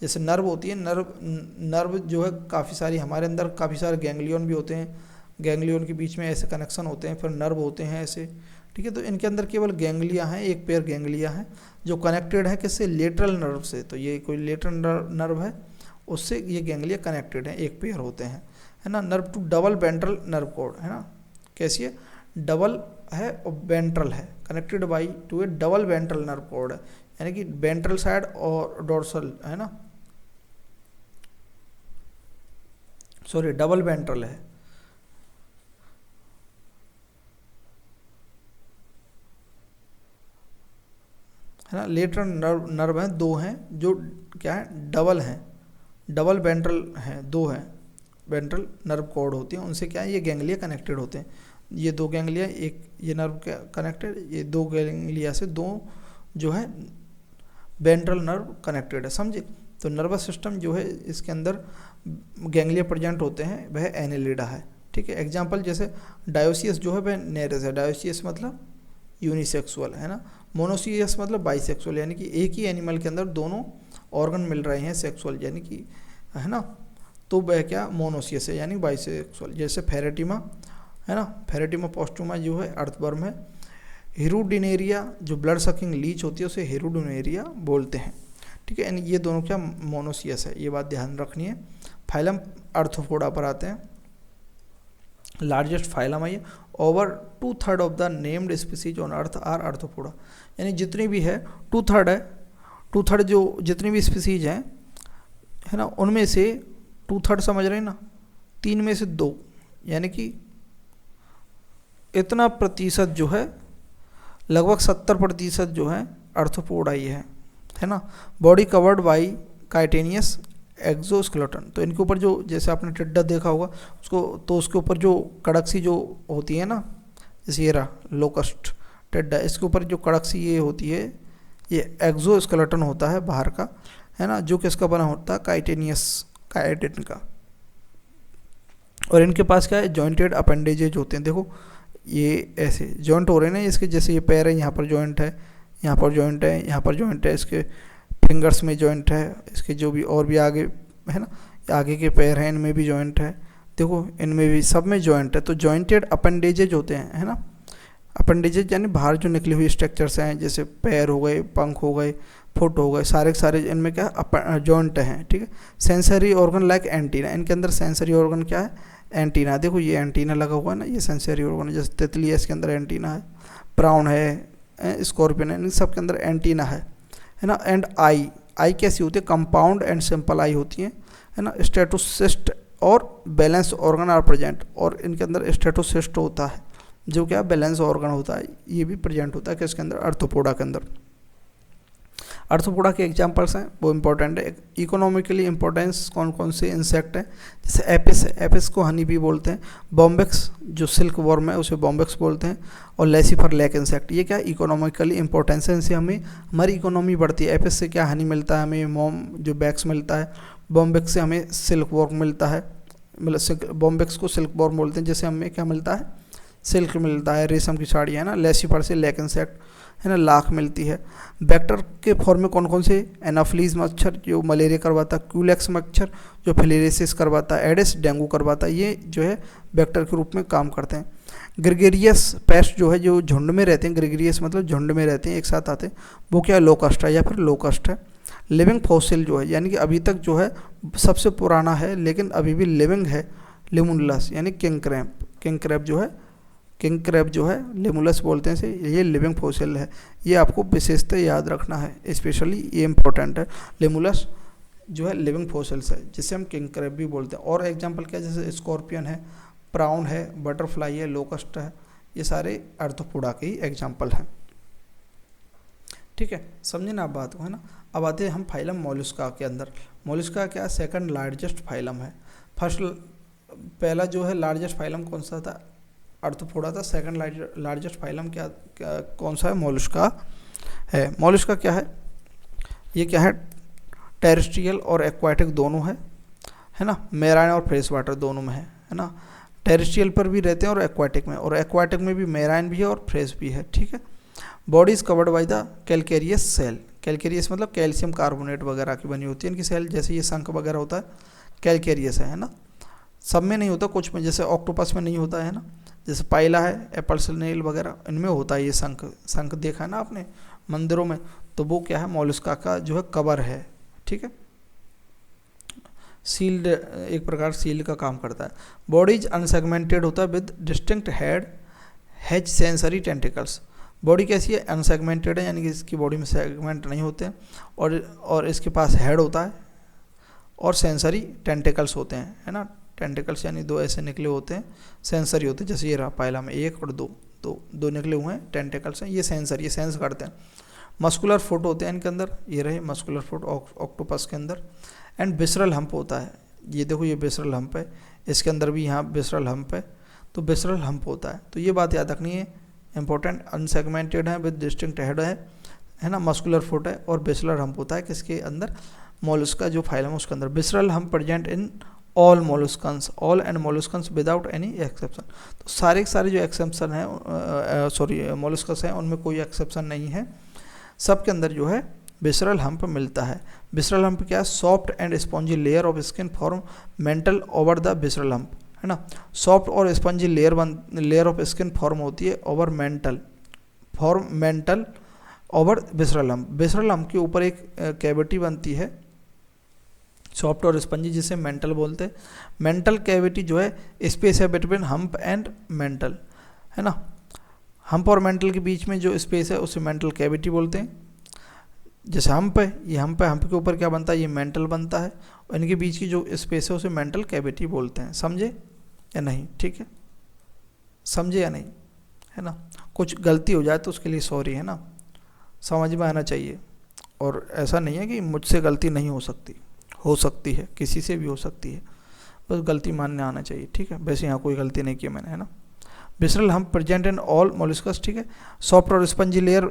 जैसे नर्व होती है, नर्व जो है काफ़ी सारी हमारे अंदर, काफ़ी सारे गैंग्लियन भी होते हैं, गैंग्लियन के बीच में ऐसे कनेक्शन होते हैं, फिर नर्व होते हैं ऐसे, ठीक है। तो इनके अंदर केवल गैंग्लिया हैं, एक पेयर गैंग्लिया है जो कनेक्टेड है किससे, लेटरल नर्व से। तो ये कोई लेटरल नर्व है, उससे ये गैंग्लिया कनेक्टेड है, एक पेयर होते हैं, है ना। Nerve to double ventral nerve cord, है ना, कैसी है, डबल है और वेंट्रल है, connected by to a double ventral nerve cord है, यानी कि वेंट्रल साइड और डोर्सल, है ना, सॉरी डबल वेंट्रल है ना। लेटरल नर्व हैं, 2 हैं जो क्या है, डबल हैं, डबल वेंट्रल हैं, 2 हैं, वेंट्रल नर्व कॉर्ड होती हैं, उनसे क्या है, ये गैंग्लिया कनेक्टेड होते हैं। ये 2 गैंग्लिया, एक ये नर्व कनेक्टेड, ये 2 गैंग्लिया से 2 जो है वेंट्रल नर्व कनेक्टेड है, समझे। तो नर्वस सिस्टम जो है इसके अंदर गैंग्लिया प्रेजेंट होते हैं वह एनेलिडा है। ठीक है, एग्जाम्पल जैसे डायोसियस जो है वह नेरस है। डायोसियस मतलब यूनिसेक्सुअल है ना, मोनोसियस मतलब बाइसेक्सुअल, यानी कि एक ही एनिमल के अंदर दोनों ऑर्गन मिल रहे हैं सेक्सुअल, यानी कि है ना, तो वह क्या मोनोसियस है यानी बाइसेक्सुअल। जैसे फेरेटिमा है ना, फेरेटिमा पोस्टुमा जो है अर्थवर्म है। हिरुडिनेरिया जो ब्लड सकिंग लीच होती है उसे हिरुडिनेरिया बोलते हैं। ठीक है, ये दोनों क्या मोनोसियस है, ये बात ध्यान रखनी है। फाइलम आर्थ्रोपोडा पर आते हैं। लार्जेस्ट फाइलम है ये। Over 2/3 of the named species on earth are arthropoda, यानी जितनी भी है 2/3 है, 2/3 जो जितनी भी स्पीसीज हैं है ना, उनमें से 2/3 समझ रहे हैं ना, 3 में से 2, यानी कि इतना प्रतिशत जो है, लगभग 70% जो है आर्थ्रोपोडा ही है ना। Body covered by chitinous exoskeleton, तो इनके ऊपर जो, जैसे आपने टिड्डा देखा होगा उसको, तो उसके ऊपर जो कड़क सी जो होती है ना, जैसे ये रहा लोकस्ट टिड्डा, इसके ऊपर जो कड़क सी ये होती है, ये एक्सोस्केलेटन होता है बाहर का, है ना, जो किसका बना होता है, काइटिन का। और इनके पास क्या है, जॉइंटेड अपेंडेजेज होते हैं। देखो ये ऐसे जॉइंट हो रहे हैं ना इसके, जैसे ये पैर है, यहाँ पर जॉइंट है, यहाँ पर जॉइंट है, यहाँ पर जॉइंट है, इसके फिंगर्स में जॉइंट है, इसके जो भी और भी आगे है ना, आगे के पैर हैं इनमें भी जॉइंट है। देखो इनमें भी, सब में जॉइंट है। तो जॉइंटेड अपेंडेजेज होते हैं, है ना। अपेंडेजेज यानी बाहर जो निकली हुई स्ट्रक्चर्स हैं, जैसे पैर हो गए, पंख हो गए, फुट हो गए, सारे के सारे इनमें क्या जॉइंट हैं। ठीक है, सेंसरी ऑर्गन लाइक एंटीना, इनके अंदर सेंसरी ऑर्गन क्या है, एंटीना। देखो ये एंटीना लगा हुआ है ना, ये सेंसरी ऑर्गन है। जैसे तितली है, इसके अंदर एंटीना है, प्राउन है, स्कॉर्पियन है, इन सब के अंदर एंटीना है ना। एंड आई कैसी होती है, कंपाउंड एंड सिंपल आई होती है ना। स्टेटोसिस्ट और बैलेंस ऑर्गन आर प्रेजेंट, और इनके अंदर स्टेटोसिस्ट होता है जो क्या बैलेंस ऑर्गन होता है, ये भी प्रेजेंट होता है किसके अंदर, आर्थ्रोपोडा के अंदर। आर्थ्रोपोडा के एग्जांपल्स हैं वो इंपॉर्टेंट है। इकोनॉमिकली इंपॉर्टेंस कौन कौन से इंसेक्ट हैं, जैसे एपिस है, एपिस को हनी बी बोलते हैं। बॉम्बेक्स जो सिल्क वर्म है उसे बॉम्बेक्स बोलते हैं। और लेसिफर लैक इंसेक्ट, ये क्या इकोनॉमिकली इंपॉर्टेंस है, इनसे हमें हमारी इकोनॉमी बढ़ती है। एपिस से क्या हनी मिलता है हमें, मोम जो बैक्स मिलता है। बॉम्बेक्स से हमें सिल्क वर्म मिलता है, मतलब बॉम्बेक्स को सिल्क वर्म बोलते हैं, जैसे हमें क्या मिलता है, सिल्क मिलता है, रेशम की साड़ी है ना। लेसिफर से लैक इंसेक्ट है ना, लाख मिलती है। वेक्टर के फॉर्म में कौन कौन से, एनाफ्लीज मच्छर जो मलेरिया करवाता है, क्यूलेक्स मच्छर जो फिलेरियासिस करवाता है, एडिस डेंगू करवाता है, ये जो है वेक्टर के रूप में काम करते हैं। ग्रेगेरियस पेस्ट जो है, जो झुंड में रहते हैं, ग्रेगेरियस मतलब झुंड में रहते हैं, एक साथ आते हैं, वो क्या लोकस्ट है या फिर लोकस्ट है। लिविंग फॉसिल जो है, यानी कि अभी तक जो है सबसे पुराना है लेकिन अभी भी लिविंग है, लिमुलस यानी किंग क्रैब। किंग क्रैब जो है लिमुलस बोलते हैं इसे, ये लिविंग फॉसिल है। ये आपको विशेषता याद रखना है, स्पेशली ये इंपॉर्टेंट है। लिमुलस जो है लिविंग फॉसिल्स है, जिसे हम किंग क्रैब भी बोलते हैं। और एग्जांपल क्या है, जैसे स्कॉर्पियन है, प्राउन है, बटरफ्लाई है, लोकस्ट है, ये सारे आर्थ्रोपोडा के ही एग्जाम्पल हैं। ठीक है, समझे ना आप बात को, है ना। अब आते हैं हम फाइलम मोलस्का के अंदर। मोलस्का क्या सेकंड लार्जेस्ट फाइलम है। फर्स्ट पहला जो है लार्जेस्ट फाइलम कौन सा था, आर्थ्रोपोडा था। सेकंड लार्जेस्ट फाइलम क्या कौन सा है, मोलस्का है। मोलस्का क्या है, ये क्या है, टेरेस्ट्रियल और एक्वाटिक दोनों है ना, मेराइन और फ्रेश वाटर दोनों में है ना। टेरेस्ट्रियल पर भी रहते हैं और एक्वाटिक में, और एक्वाटिक में भी मेराइन भी है और फ्रेश भी है। ठीक है, body is covered by the calcareous shell. Calcareous मतलब कैल्शियम कार्बोनेट वगैरह की बनी होती है इनकी सेल, जैसे ये शंख वगैरह होता है कैलकेरियस है ना। सब में नहीं होता, कुछ में, जैसे ऑक्टोपस में नहीं होता है ना, जैसे पाइला है, एप्पल स्नेल वगैरह, इनमें होता है ये शंख देखा है ना आपने मंदिरों में, तो वो क्या है, मोलस्का का जो है कवर है। ठीक है, सील्ड, एक प्रकार सील का काम करता है। बॉडीज अनसेगमेंटेड होता है with distinct head, has sensory tentacles. Body कैसी है, अनसेगमेंटेड है, यानी कि इसकी बॉडी में सेगमेंट नहीं होते हैं, और इसके पास हेड होता है और सेंसरी टेंटिकल्स होते हैं, है ना। टेंटिकल्स यानी 2 ऐसे निकले होते हैं, सेंसरी होते हैं, जैसे ये रहा पाइला में 1 और 2 निकले हुए हैं, टेंटिकल्स हैं, ये सेंसर, ये सेंस करते हैं। मस्कुलर फुट होते हैं इनके अंदर, ये रहे मस्कुलर फुट ऑक्टोपस के अंदर। एंड विसरल हम्प होता है, ये देखो ये विसरल हम्प है, इसके अंदर भी यहाँ विसरल हम्प है, तो विसरल हम्प होता है। तो ये बात याद रखनी है, इंपॉर्टेंट। अनसेगमेंटेड है विद डिस्टिंक्ट हेड है ना, मस्कुलर फुट है और विसरल हम्प होता है किसके अंदर, मोलस्का जो फाइलम उसके अंदर। Visceral hump present in all molluscans, all and molluscans without any exception. तो सारे के सारे जो एक्सेप्शन हैं, सॉरी मोलस्कस हैं, उनमें कोई एक्सेप्शन नहीं है, सब के अंदर जो है विसरल हम्प मिलता है। विसरल हम्प क्या है? Soft and spongy layer of skin form mental over the visceral hump, है ना। सॉफ्ट और spongy layer of skin form होती है over mental over visceral hump. Visceral hump के ऊपर एक कैविटी बनती है सॉफ्ट और स्पंजी, जिसे मेंटल बोलते हैं। मेंटल कैविटी जो है स्पेस है बिटवीन हम्प एंड मेंटल, है ना। हम्प और मेंटल के बीच में जो स्पेस है उसे मेंटल कैविटी बोलते हैं। जैसे हम्प है, ये हम्प है, हम्प के ऊपर क्या बनता है? ये मेंटल बनता है, और इनके बीच की जो स्पेस है उसे मेंटल कैविटी बोलते हैं। समझे या नहीं? ठीक है, समझे या नहीं, है ना। कुछ गलती हो जाए तो उसके लिए सॉरी, है ना, समझ में आना चाहिए। और ऐसा नहीं है कि मुझसे गलती नहीं हो सकती, हो सकती है, किसी से भी हो सकती है, बस गलती मानने आना चाहिए, ठीक है। वैसे यहाँ कोई गलती नहीं की मैंने, है ना। Visceral hump present in all molluscs, ठीक है। सॉफ्ट और स्पंजी लेयर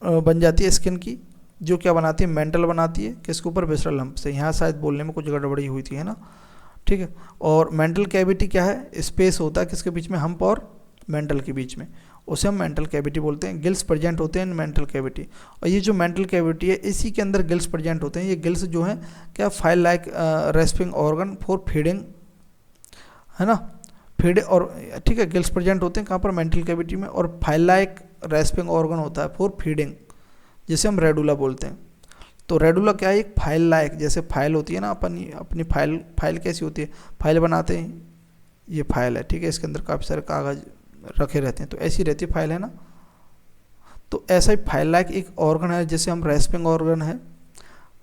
बन जाती है स्किन की, जो क्या बनाती है? मेंटल बनाती है। किसके ऊपर? विसरल हम्प से। यहाँ शायद बोलने में कुछ गड़बड़ी हुई थी, है ना, ठीक है। और मेंटल कैविटी क्या है? स्पेस होता है किसके बीच में? हम्प और मेंटल के बीच में, उसे हम मेंटल कैविटी बोलते हैं। गिल्स प्रेजेंट होते हैं इन मेंटल कैविटी, और ये जो मेंटल कैविटी है इसी के अंदर गिल्स प्रेजेंट होते हैं। ये गिल्स जो हैं क्या? File like rasping organ for feeding, है ना, फीड, और ठीक है, गिल्स प्रेजेंट होते हैं कहाँ पर? मेंटल कैविटी में। और फाइल लाइक रेस्पिंग ऑर्गन होता है फॉर फीडिंग, जिसे हम रेडुला बोलते हैं। तो रेडुला क्या है? एक फाइल लाइक, जैसे फाइल होती है ना, अपनी फाइल कैसी होती है? फाइल बनाते हैं, ये फाइल है, ठीक है, इसके अंदर काफ़ी सारे कागज रखे रहते हैं, तो ऐसी रहती है फाइल, है ना। तो ऐसा ही फाइल लाइक एक ऑर्गन है, जैसे हम रेस्पिंग ऑर्गन है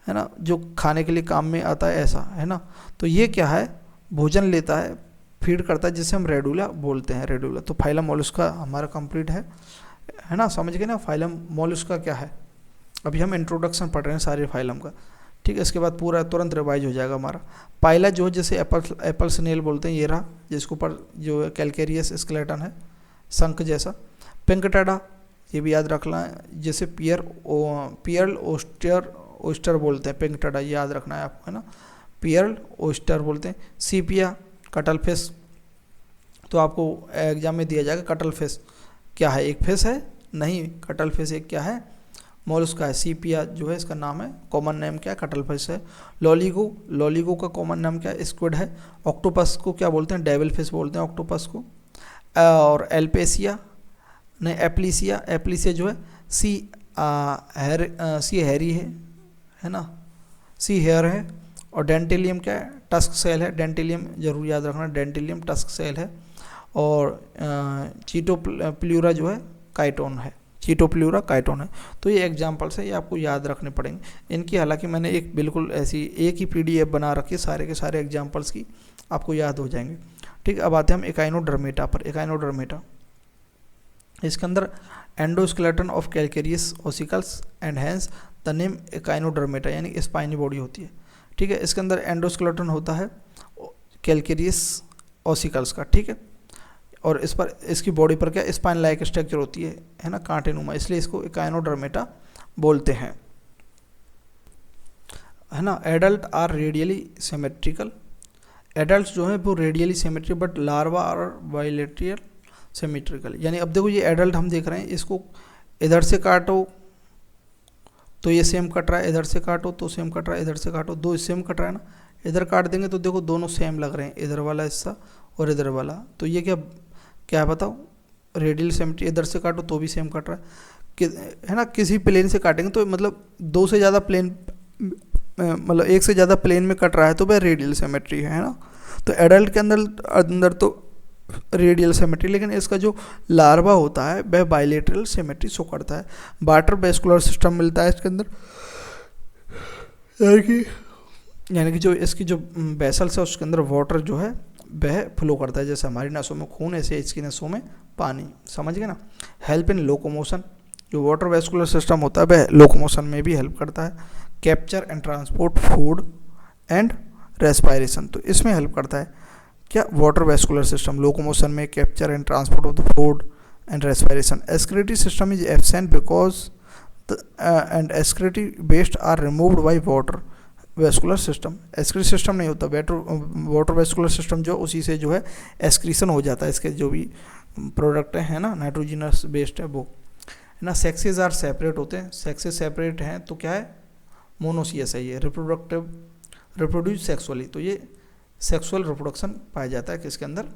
ना, जो खाने के लिए काम में आता है, ऐसा, है ना। तो ये क्या है? भोजन लेता है, फीड करता है, जिसे हम रेडुला बोलते हैं, रेडुला। तो फाइलम मोलस्का हमारा कंप्लीट है ना, समझ गए ना। फाइलम मोलस्का क्या है? अभी हम इंट्रोडक्शन पढ़ रहे हैं सारे फाइलम का, ठीक है। इसके बाद पूरा तुरंत रिवाइज हो जाएगा हमारा। पाइला जो है, जैसे एप्पल स्नेल बोलते हैं, ये रहा, जिसके ऊपर जो है कैलकेरियस स्केलेटन है, शंख जैसा। पिंकटेडा, ये भी याद रखना है, जैसे पियर्ल ओस्टर बोलते हैं, पिंकटेडा याद रखना है आपको, है ना, पियर्ल ओस्टर बोलते हैं। सीपिया, कटल फिश, तो आपको एग्जाम में दिया जाएगा कटल फिश क्या है? एक फिश है? नहीं, कटल फिश एक क्या है? मोलस्का है। सीपिया जो है इसका नाम है, कॉमन नेम क्या है? कटल फिश है। लॉलीगो का कॉमन नाम क्या है? स्क्विड है। ऑक्टोपस को क्या बोलते हैं? डेविल फिश बोलते हैं ऑक्टोपस को। और एल्पेसिया नहीं, एप्लीसिया जो है सी हैरी है ना, सी हेयर है। और डेंटेलियम क्या है? टस्क सेल है। डेंटेलियम जरूर याद रखना, डेंटेलियम टस्क सेल है। और चीटोप्ल्यूरा जो है काइटोन है, चीटोप्ल्यूरा काइटोन है। तो ये एग्जाम्पल्स है, ये आपको याद रखने पड़ेंगे इनकी। हालांकि मैंने एक बिल्कुल ऐसी एक ही PDF बना रखी है, सारे के सारे एग्जाम्पल्स की आपको याद हो जाएंगे, ठीक। अब आते हैं हम एकाइनोडर्मेटा पर। एकाइनोडर्मेटा, इसके अंदर endoskeleton of calcareous ossicles and hence the name echinodermata, यानी स्पाइनी बॉडी होती है, ठीक है। इसके अंदर एंडोस्केलेटन होता है कैलकेरियस ओसिकल्स का, ठीक है। और इस पर, इसकी बॉडी पर क्या स्पाइन लाइक स्ट्रक्चर होती है ना, कांटेनुमा, इसलिए इसको एकाइनोडर्मेटा बोलते हैं, है ना। Adult are radially symmetrical, adult जो है वो radially symmetrical, but larva are bilateral symmetrical. यानी अब देखो, ये एडल्ट हम देख रहे हैं, इसको इधर से काटो तो ये सेम कट रहा है, इधर से काटो तो सेम कट रहा है, इधर से काटो दो सेम कट रहा है ना। इधर काट देंगे तो देखो दोनों सेम लग रहे हैं, इधर वाला हिस्सा और इधर वाला। तो ये क्या है बताओ? Radial symmetry. इधर से काटो तो भी सेम कट रहा है ना। किसी प्लेन से काटेंगे तो मतलब दो से ज़्यादा प्लेन, मतलब एक से ज़्यादा प्लेन में कट रहा है तो वह रेडियल सिमेट्री है ना। तो एडल्ट के अंदर तो रेडियल सिमेट्री, लेकिन इसका जो लार्वा होता है वह बाइलेटरल सिमेट्री शो करता है। वाटर वेस्कुलर सिस्टम मिलता है इसके अंदर, यानी कि जो इसकी जो वेसल्स है उसके अंदर वाटर जो है वह फ्लो करता है, जैसे हमारी नसों में खून ऐसे इसकी नसों में पानी, समझ गए ना। हेल्प इन लोकोमोशन, जो वाटर वेस्कुलर सिस्टम होता है वह लोकोमोशन में भी हेल्प करता है। Capture and transport food and respiration, तो इसमें हेल्प करता है क्या? वाटर वेस्कुलर सिस्टम लोकोमोशन में, capture and transport of the food and respiration. Excretory system is absent because and excretory waste are removed by water vascular system. Excrete system नहीं होता, water vascular system जो उसी से जो है excretion हो जाता है, इसके जो भी प्रोडक्ट है ना नाइट्रोजिनस बेस्ड है वो, है ना। सेक्सेस आर सेपरेट होते हैं, सेक्सेस सेपरेट हैं तो क्या है, मोनोसियस है ये, रिप्रोड्यूस सेक्सुअली, तो ये सेक्सुअल रिप्रोडक्शन पाया जाता है किसके अंदर,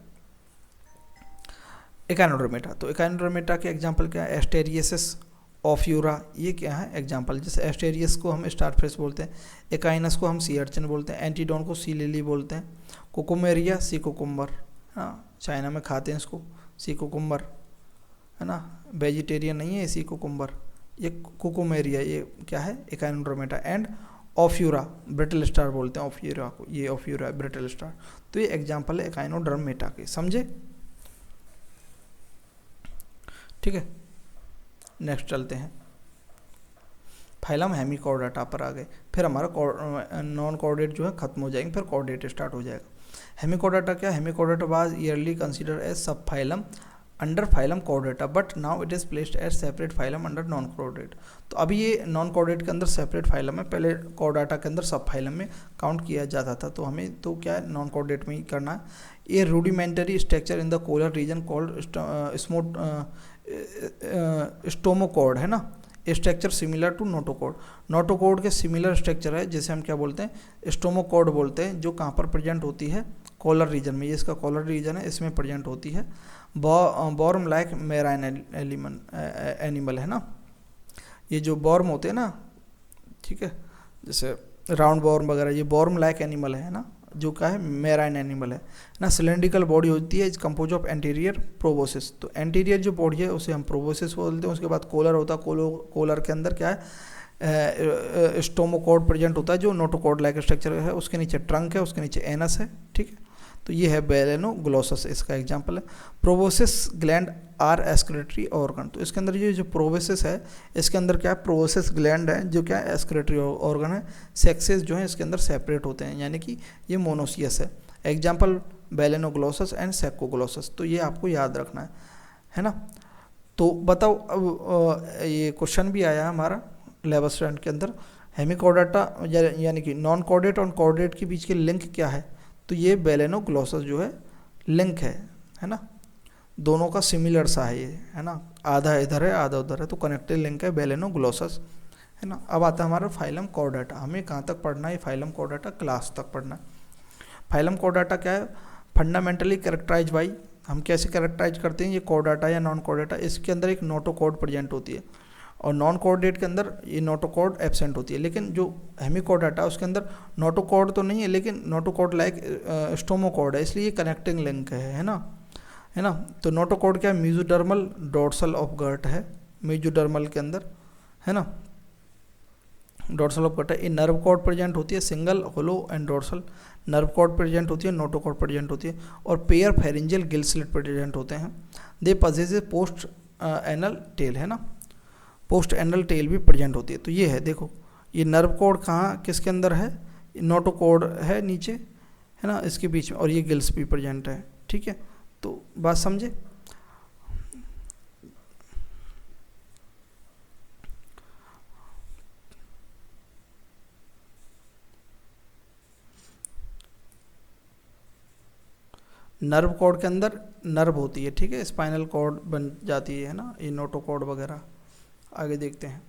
एकाइनोडर्मेटा। तो एकाइनोडर्मेटा के एग्जांपल क्या है, एस्टेरियसिस, ऑफ्यूरा, ये क्या है एग्जांपल। जैसे एस्टेरियस को हम स्टारफिश बोलते हैं, एकाइनस को हम सी अर्चिन बोलते हैं, एंटीडोन को सी लिली बोलते हैं, कोकोमेरिया सी कोकुम्बर, है ना, चाइना में खाते हैं इसको सी कोकुम्बर, है ना, वेजिटेरियन नहीं है सी कोकुम्बर, ये कोकोमेरिया, ये क्या है एकाइनोडर्मेटा। एंड ऑफ्यूरा, ब्रिटल स्टार बोलते हैं ऑफ्यूरा को, ये ऑफ्यूरा ब्रिटल स्टार। तो ये एग्जांपल है एकाइनोडर्मेटा के, समझे, ठीक है। नेक्स्ट चलते हैं, फाइलम हेमिकॉर्डेटा पर आ गए, फिर हमारा नॉन कॉर्डेट जो है खत्म हो जाएंगे, फिर कॉर्डेट स्टार्ट हो जाएगा। हेमिकॉर्डेटा क्या, hemichordata was earlier consider as subphylum under phylum chordata, but now it is placed as separate phylum under non chordate. तो अभी ये नॉन कॉर्डेट के अंदर सेपरेट फाइलम है, पहले कॉर्डेटा के अंदर सब फाइलम में काउंट किया जाता था, तो हमें तो क्या है नॉन कॉर्डेट में ही करना है। ये rudimentary structure in the collar region called stomochord, है ना, structure similar to notochord. Notochord के सिमिलर स्ट्रक्चर है, जैसे हम क्या बोलते हैं स्टोमोकॉर्ड बोलते हैं, जो कहाँ पर प्रेजेंट होती है, कॉलर रीजन में, ये इसका कॉलर रीजन है, इसमें प्रेजेंट होती है। बॉर्म लाइक मेराइन एनिमल, है ना, ये जो बॉर्म होते हैं ना, ठीक है, जैसे राउंड बॉर्म वगैरह, ये बॉर्म लाइक एनिमल है ना, जो क्या है मेराइन एनिमल है ना। सिलेंड्रिकल बॉडी होती है, is compose of anterior proboscis, तो एंटीरियर जो बॉडी है उसे हम प्रोबोसिस बोलते हैं। उसके बाद कोलर होता है, कोलर के अंदर क्या है स्टोमोकॉर्ड प्रेजेंट होता है, जो नोटोकॉर्ड लाइक स्ट्रक्चर है, उसके नीचे ट्रंक है, उसके नीचे एनस है, ठीक है। तो ये है बेलेनोग्लोसस, इसका एग्जाम्पल है। Proboscis gland are excretory organ, तो इसके अंदर ये जो प्रोबोसिस है, इसके अंदर क्या है प्रोबोसिस ग्लैंड है, जो क्या है एक्सक्रीटरी ऑर्गन है। सेक्सेस जो है इसके अंदर सेपरेट होते हैं, यानी कि ये मोनोसियस है। एग्जाम्पल बेलेनोग्लोसस एंड सेकोग्लोसस, तो ये आपको याद रखना है ना। तो बताओ, अब ये क्वेश्चन भी आया हमारा 11th स्टैंडर्ड के अंदर, हेमिकॉर्डेटा यानी कि नॉन कॉर्डेट और कॉर्डेट के बीच के लिंक क्या है, तो ये बेलेनोग्लोसस जो है लिंक है ना, दोनों का सिमिलर सा है ये, है ना, आधा इधर है आधा उधर है, तो कनेक्टेड लिंक है बेलेनोग्लोसस, है ना। अब आता है हमारा फाइलम कॉर्डेटा, हमें कहाँ तक पढ़ना है, फाइलम कॉर्डेटा क्लास तक पढ़ना है। फाइलम कॉर्डेटा क्या है, फंडामेंटली कैरेक्टराइज बाई, हम कैसे कैरेक्टराइज करते हैं ये कॉर्डेटा या नॉन कॉर्डेटा, इसके अंदर एक नोटोकॉर्ड प्रेजेंट होती है, और नॉन कॉर्डेट के अंदर ये नोटोकॉर्ड एब्सेंट होती है। लेकिन जो हेमिकॉर्डेटा उसके अंदर नोटोकॉर्ड तो नहीं है, लेकिन नोटोकॉर्ड लाइक स्टोमोकॉर्ड है, इसलिए कनेक्टिंग लिंक है ना। तो नोटोकॉर्ड क्या है, मेसोडर्मल डोर्सल ऑफ गट है, मेसोडर्मल के अंदर, है ना, डोर्सल ऑफ गट है। ये नर्व कॉर्ड प्रेजेंट होती है, single hollow and dorsal nerve cord present होती है, नोटोकॉर्ड प्रेजेंट होती है, और pair pharyngeal gill slit present होते हैं। They possess post anal tail, है ना, पोस्ट एनल टेल भी प्रेजेंट होती है। तो ये है, देखो ये नर्व कॉर्ड कहाँ किसके अंदर है, नोटोकॉर्ड है नीचे, है ना, इसके बीच में, और ये गिल्स भी प्रेजेंट है, ठीक है। तो बात समझे, नर्व कॉर्ड के अंदर नर्व होती है, ठीक है, स्पाइनल कॉर्ड बन जाती है ना, ये नोटोकॉर्ड वगैरह। आगे देखते हैं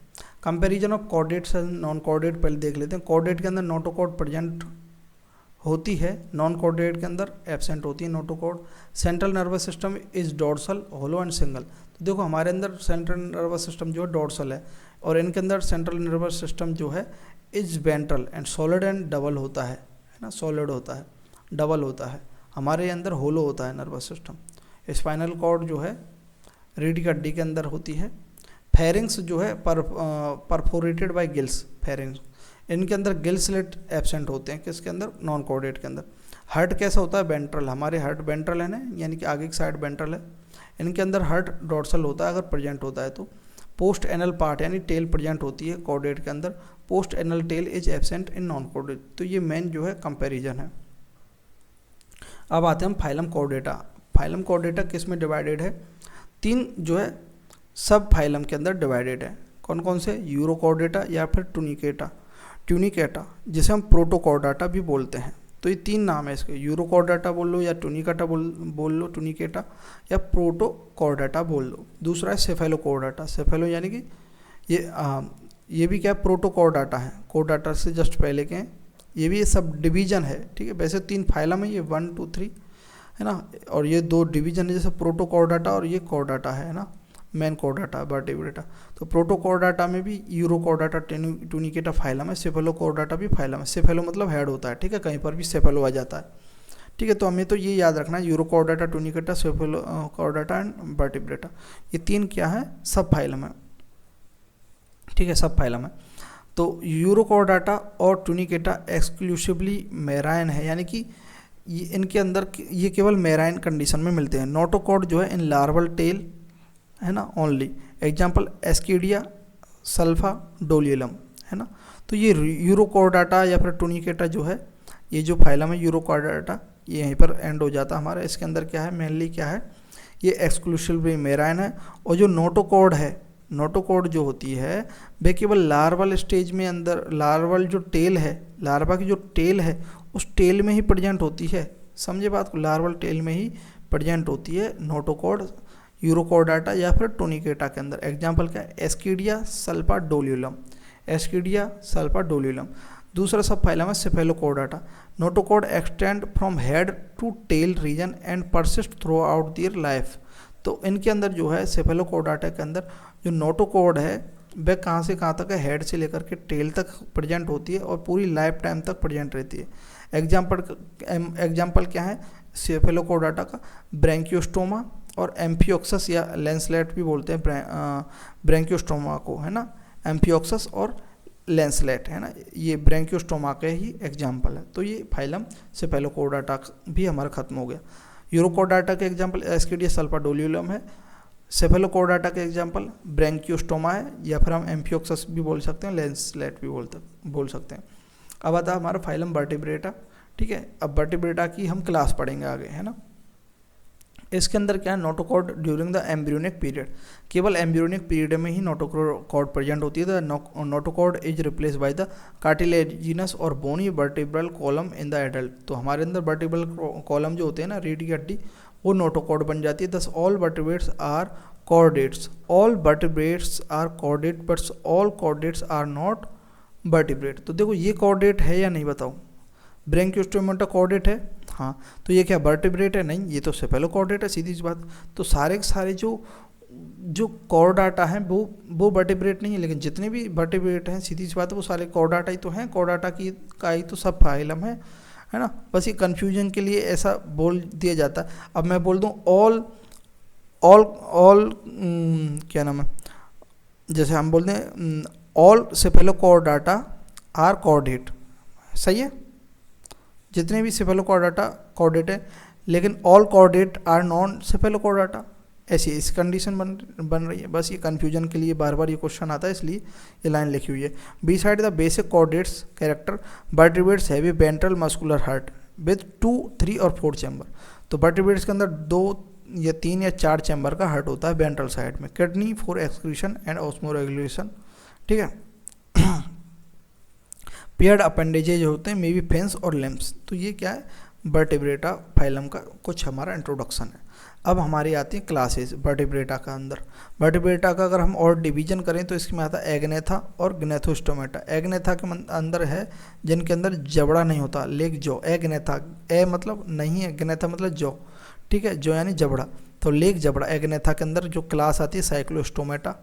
comparison of chordates and non chordate, पहले देख लेते हैं। कॉर्डेट के अंदर नोटोकॉर्ड प्रेजेंट होती है, नॉन कॉर्डेट के अंदर एब्सेंट होती है notochord. Central nervous system is dorsal hollow and single, तो देखो हमारे अंदर सेंट्रल नर्वस सिस्टम जो है डोर्सल है, और इनके अंदर सेंट्रल नर्वस सिस्टम जो है is ventral and solid and double होता है ना, सॉलिड होता है, डबल होता है। हमारे अंदर होलो होता है नर्वस सिस्टम। स्पाइनल कॉर्ड जो है रीढ़ की हड्डी के अंदर होती है। फेरिंग्स जो है परफोरेटेड बाय गिल्स, फेरिंग्स, इनके अंदर गिल स्लिट एब्सेंट होते हैं, किसके अंदर, नॉन कॉर्डेट के अंदर। हार्ट कैसा होता है, वेंट्रल, हमारे हार्ट वेंट्रल है ना, यानी कि आगे की साइड वेंट्रल है, इनके अंदर हार्ट डोर्सल होता है अगर प्रेजेंट होता है तो। पोस्ट एनल पार्ट यानी टेल प्रेजेंट होती है कॉर्डेट के अंदर, post anal tell is absent in non chordate. तो ये मेन जो है कंपेरिजन है। अब आते हैं हम फाइलम कॉर्डेटा। फाइलम कॉर्डेटा किस में डिवाइडेड है, तीन जो है सब फाइलम के अंदर डिवाइडेड है। कौन कौन से, यूरोकॉर्डेटा या फिर टुनिकेटा। ट्यूनिकेटा, जिसे हम प्रोटोकॉर्डाटा भी बोलते हैं। तो ये 3 नाम है इसके, यूरोकॉर्डाटा बोल लो या ट्यूनिकाटा बोल लो, ट्यूनिकेटा या प्रोटोकॉर्डाटा बोल लो। दूसरा है सेफेलोकॉर्डाटा, सेफेलो यानी कि ये भी क्या है, प्रोटोकॉर्डाटा है, कॉर्डाटा से जस्ट पहले के हैं। ये भी सब डिवीजन है, ठीक है। वैसे 3 फाइलम है, ये 1 2 3 है ना, और ये 2 डिवीजन है, जैसे प्रोटोकॉर्डाटा और ये कॉर्डाटा है ना, मेन कॉर्डाटा, वर्टिब्रेटा। तो प्रोटोकॉर्डाटा में भी यूरोकॉर्डाटा, ट्यूनिकेटा फाइलम है, सेफेलोकॉर्डाटा भी फाइलम है। सेफेलो मतलब हेड होता है, ठीक है, कहीं पर भी सेफेलो आ जाता है, ठीक है। तो हमें तो ये याद रखना है, यूरोकॉर्डाटा, ट्यूनिकेटा, सेफेलोकॉर्डाटा एंड वर्टिब्रेटा, ये 3 क्या है, सब फाइलम है, ठीक है, सब फाइलम है। तो यूरोकॉर्डाटा और ट्यूनिकेटा एक्सक्लूसिवली मेराइन है, यानी कि ये इनके अंदर ये केवल मेराइन कंडीशन में मिलते हैं। नोटोकॉर्ड जो है इन लार्वल टेल है ना ओनली। एग्जाम्पल एस्कीडिया, सल्फा, डोलियलम है ना। तो ये यूरोकॉर्डाटा या फिर ट्यूनिकेटा जो है, ये जो फाइलम है यूरोकॉर्डाटा, ये यहीं पर एंड हो जाता है हमारा। इसके अंदर क्या है, मेनली क्या है, ये एक्सक्लूसिवली मेराइन है। और जो नोटोकॉर्ड है, नोटोकॉर्ड जो होती है वह केवल लार्वल स्टेज में अंदर, लार्वल जो टेल है, लार्वा की जो टेल है उस टेल में ही प्रेजेंट होती है, समझे बात को, लार्वल टेल में ही प्रेजेंट होती है नोटोकॉर्ड यूरोकॉर्डाटा या फिर टोनिकेटा के अंदर। एग्जाम्पल क्या है, एस्कीडिया, सल्फा, डोलियलम, एस्कीडिया, सल्फा, डोलियलम। दूसरा सब फाइलम है cephalochordata. Notochord extend from head to tail region and persist throughout their life. तो इनके अंदर जो है सेफेलोकॉर्डाटा के अंदर जो नोटोकॉर्ड है वह कहाँ से कहाँ तक है, हेड से लेकर के टेल तक प्रेजेंट होती है और पूरी लाइफ टाइम तक प्रेजेंट रहती है। एग्जाम्पल क्या है सेफेलोकॉर्डाटा का, ब्रैंकियोस्टोमा और एम्फियोक्सस या लेंसलेट भी बोलते हैं ब्रैंकियोस्टोमा को, है ना, एम्फियोक्सस और लेंसलेट है ना, ये ब्रैंकियोस्टोमा के ही एग्जाम्पल है। तो ये फाइलम सेफेलोकॉर्डाटा भी हमारा खत्म हो गया। यूरोकॉर्डाटा के एग्जाम्पल एस्कीडिया, सल्फा, डोलियलम है। सेफेलोकॉर्डाटा के एग्जाम्पल ब्रैंकियोस्टोमा है, या फिर हम एम्फियोक्सस भी बोल सकते हैं, लेंसलेट भी बोल सकते हैं। अब आता है हमारा फाइलम वर्टिब्रेटा, ठीक है। अब वर्टिब्रेटा की हम क्लास पढ़ेंगे आगे, है ना। इसके अंदर क्या है, notochord during the embryonic period, केवल एम्ब्रियोनिक पीरियड में ही नोटोकॉर्ड प्रेजेंट होती है। Notochord is replace by the cartilaginous और bony vertebral column in the adult. तो हमारे अंदर वर्टिब्रल कॉलम जो होते हैं ना, रीढ़ की हड्डी, वो नोटोकॉर्ड बन जाती है। Thus all vertebrates are chordates, all vertebrates are chordate but all chordates are not vertebrate. तो देखो ये कॉर्डेट है या नहीं बताओ, ब्रैंकियोस्टोमा कॉर्डेट है, हाँ, तो ये क्या वर्टिब्रेट है, नहीं, ये तो सेफेलोकॉर्डेट है, सीधी सी बात। तो सारे के सारे जो कॉर्डाटा हैं वो वर्टिब्रेट नहीं है, लेकिन जितने भी वर्टिब्रेट हैं सीधी सी बात है वो सारे कॉर्डाटा ही तो हैं, कॉर्डाटा की का ही तो सब फाइलम है ना। बस ये कन्फ्यूजन के लिए ऐसा बोल दिया जाता है। अब मैं बोल दूँ ऑल क्या नाम है, जैसे हम बोलते हैं ऑल सेफेलोकॉर्डाटा आर कॉर्डेट, सही है, जितने भी सेफेलोकॉर्डाटा कॉर्डेट है, लेकिन ऑल कॉर्डेट आर नॉन सेफेलोकॉर्डाटा, ऐसी इस कंडीशन बन रही है। बस ये कन्फ्यूजन के लिए बार बार ये क्वेश्चन आता है, इसलिए ये लाइन लिखी हुई है। Beside the basic chordates character vertebrates have a ventral muscular heart with 2, 3 और 4 चैम्बर। तो वर्टिब्रेट्स के अंदर 2 या 3 या 4 चैम्बर का हार्ट होता है वेंट्रल साइड में। Kidney for excretion and osmoregulation, ठीक है। पेयर्ड अपेंडेजेज होते हैं, मे बी फेंस और लिम्स। तो ये क्या है, वर्टिब्रेटा फाइलम का कुछ हमारा इंट्रोडक्शन है। अब हमारी आती है क्लासेस वर्टिब्रेटा का अंदर। वर्टिब्रेटा का अगर हम और डिवीजन करें तो इसमें आता है एग्नेथा और ग्नेथोस्टोमेटा। एग्नेथा के अंदर है जिनके अंदर जबड़ा नहीं होता, लेग जॉ, एग्नेथा, ए मतलब नहीं है, ग्नेथा मतलब जॉ, ठीक है, जॉ यानी जबड़ा, तो लेग जबड़ा। एग्नेथा के अंदर जो क्लास आती है साइक्लोस्टोमेटा,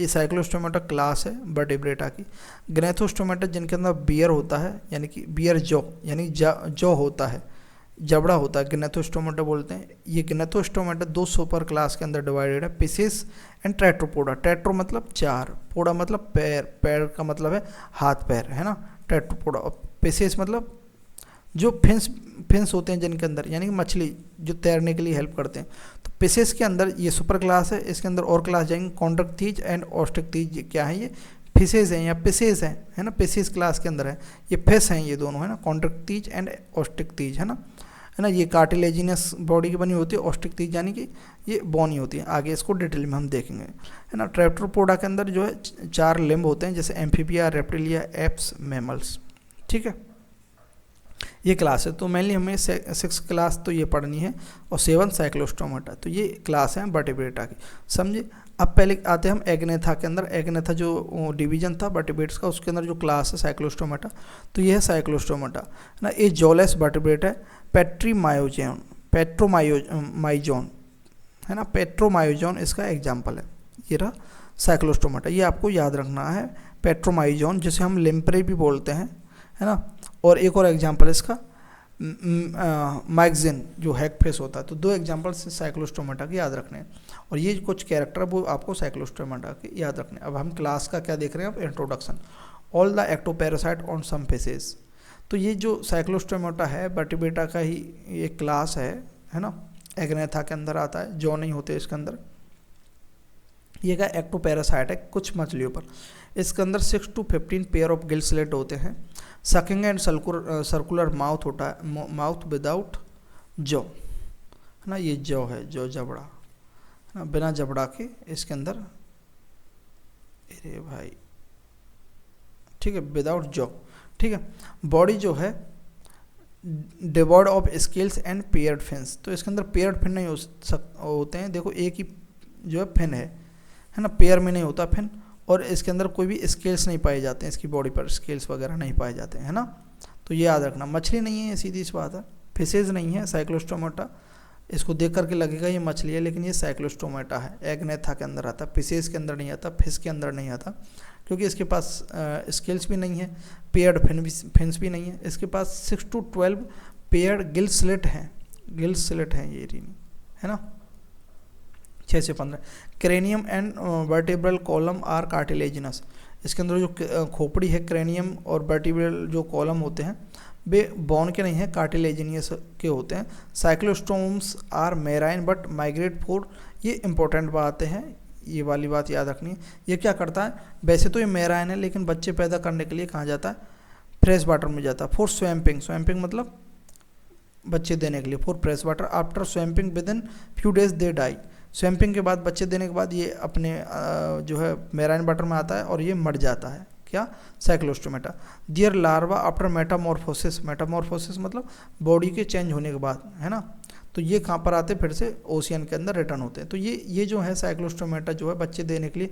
ये साइक्लोस्टोमेटा क्लास है वर्टिब्रेटा की। ग्नेथोस्टोमेटा जिनके अंदर बियर होता है, यानी कि बियर जॉ यानी जॉ होता है, जबड़ा होता है, ग्नेथोस्टोमेटा बोलते हैं। ये ग्नेथोस्टोमेटा 2 सुपर क्लास के अंदर डिवाइडेड है, पिसेस एंड ट्रेट्रोपोडा। ट्रेट्रो मतलब 4, पोडा मतलब पैर, पैर का मतलब है हाथ पैर, है ना, ट्रेट्रोपोडा। और पिसेस मतलब जो फिन्स होते हैं जिनके अंदर, यानी कि मछली जो तैरने के लिए हेल्प करते हैं। तो पिसेस के अंदर ये सुपर क्लास है, इसके अंदर और क्लास जाएंगे, कॉन्ट्रैक्टीज एंड ऑस्ट्रिक्टीज। क्या है ये, फिशेज हैं या पिसेस हैं, है ना, पिसेस क्लास के अंदर है, ये फिश हैं ये दोनों, है ना, कॉन्ट्रैक्टीज एंड ऑस्ट्रिक्टीज, है ना, है ना। ये कार्टिलेजिनस बॉडी की बनी होती है, ऑस्टिक यानी कि ये बोनी होती है। आगे इसको डिटेल में हम देखेंगे, है ना। टेट्रापोडा के अंदर जो है 4 लिम्ब होते हैं, जैसे एम्फीबिया, रेप्टिलिया, एप्स, मैमल्स, ठीक है। ये क्लास है, तो मेनली हमें 6 क्लास तो ये पढ़नी है और 7 साइक्लोस्टोमाटा, तो ये क्लास है वर्टिब्रेटा की, समझे। अब पहले आते हैं हम एग्नेथा के अंदर। एग्नेथा जो डिवीजन था वर्टिब्रेट्स का, उसके अंदर जो क्लास है साइक्लोस्टोमाटा, तो ये है साइक्लोस्टोमाटा, है ना। ये जॉलेस वर्टिब्रेट है। पेट्रोमाइजोन, है ना, पेट्रोमाइजोन इसका एग्जाम्पल है। ये रहा साइक्लोस्टोमाटा, ये आपको याद रखना है। पेट्रोमाइजोन जिसे हम लिम्प्रे भी बोलते हैं, है ना। और एक और एग्जाम्पल इसका मैगजिन जो हैगफिश होता है। तो 2 एग्जाम्पल साइक्लोस्टोमाटा के याद रखने हैं, और ये कुछ कैरेक्टर वो आपको साइक्लोस्टोमाटा के याद रखने हैं। अब हम क्लास का क्या देख रहे हैं, अब introduction. All the ectoparasite on some fishes, तो ये जो साइक्लोस्टोमाटा है वर्टिब्रेटा का ही एक क्लास है ना। एग्नेथा के अंदर आता है, जो नहीं होते इसके अंदर। ये क्या एक्टोपैरासाइट है कुछ मछलियों पर। इसके अंदर 6 to 15 pair of gill slit होते हैं। सकिंग एंड सर्कुलर माउथ होता है, माउथ विदाउट जॉ, है ना। ये जॉ है, जॉ जबड़ा, है ना, बिना जबड़ा के इसके अंदर, अरे भाई, ठीक है, विदाउट जॉ, ठीक है। बॉडी जो है devoid of scales and paired fins, तो इसके अंदर पेयर्ड फिन नहीं होते हैं। देखो एक ही जो है फिन है ना, पेयर में नहीं होता फिन, और इसके अंदर कोई भी स्केल्स नहीं पाए जाते हैं, इसकी बॉडी पर स्केल्स वगैरह नहीं पाए जाते हैं, है ना। तो ये याद रखना, मछली नहीं है, सीधी सी बात है। फिशेज नहीं है साइक्लोस्टोमाटा, इसको देख करके लगेगा ये मछली है, लेकिन ये साइक्लोस्टोमाटा है। एग्नेथा के अंदर आता है, फिशेज के अंदर नहीं आता, फिश के अंदर नहीं आता, क्योंकि इसके पास स्केल्स भी नहीं है, पेयर्ड फिन्स भी नहीं है। इसके पास 6 to 12 पेयर्ड गिल स्लिट हैं, गिल स्लिट हैं ये रीनी, है ना। 6 से 15। Cranium and vertebral column are cartilaginous, इसके अंदर जो खोपड़ी है, क्रेनियम और वर्टिब्रल जो कॉलम होते हैं वे बोन के नहीं हैं, कार्टिलेजिनियस के होते हैं। Cyclostomes are marine but migrate for, ये इंपॉर्टेंट बातें हैं, ये वाली बात याद रखनी है। ये क्या करता है, वैसे तो ये मेराइन है, लेकिन बच्चे पैदा करने के लिए कहाँ जाता है, फ्रेश वाटर में जाता है। फॉर स्वैम्पिंग, स्वैम्पिंग मतलब बच्चे देने के लिए। For fresh water after spawning within few days they die, spawning के बाद, बच्चे देने के बाद ये अपने जो है मेराइन वाटर में आता है और ये मर जाता है। क्या, साइक्लोस्टोमाटा। दियर लार्वा आफ्टर मेटामॉर्फोसिस, मेटामॉर्फोसिस मतलब बॉडी के चेंज होने के बाद, है ना। तो ये कहाँ पर आते हैं, फिर से ओशियन के अंदर रिटर्न होते हैं। तो ये जो है साइक्लोस्टोमाटा जो है बच्चे देने के लिए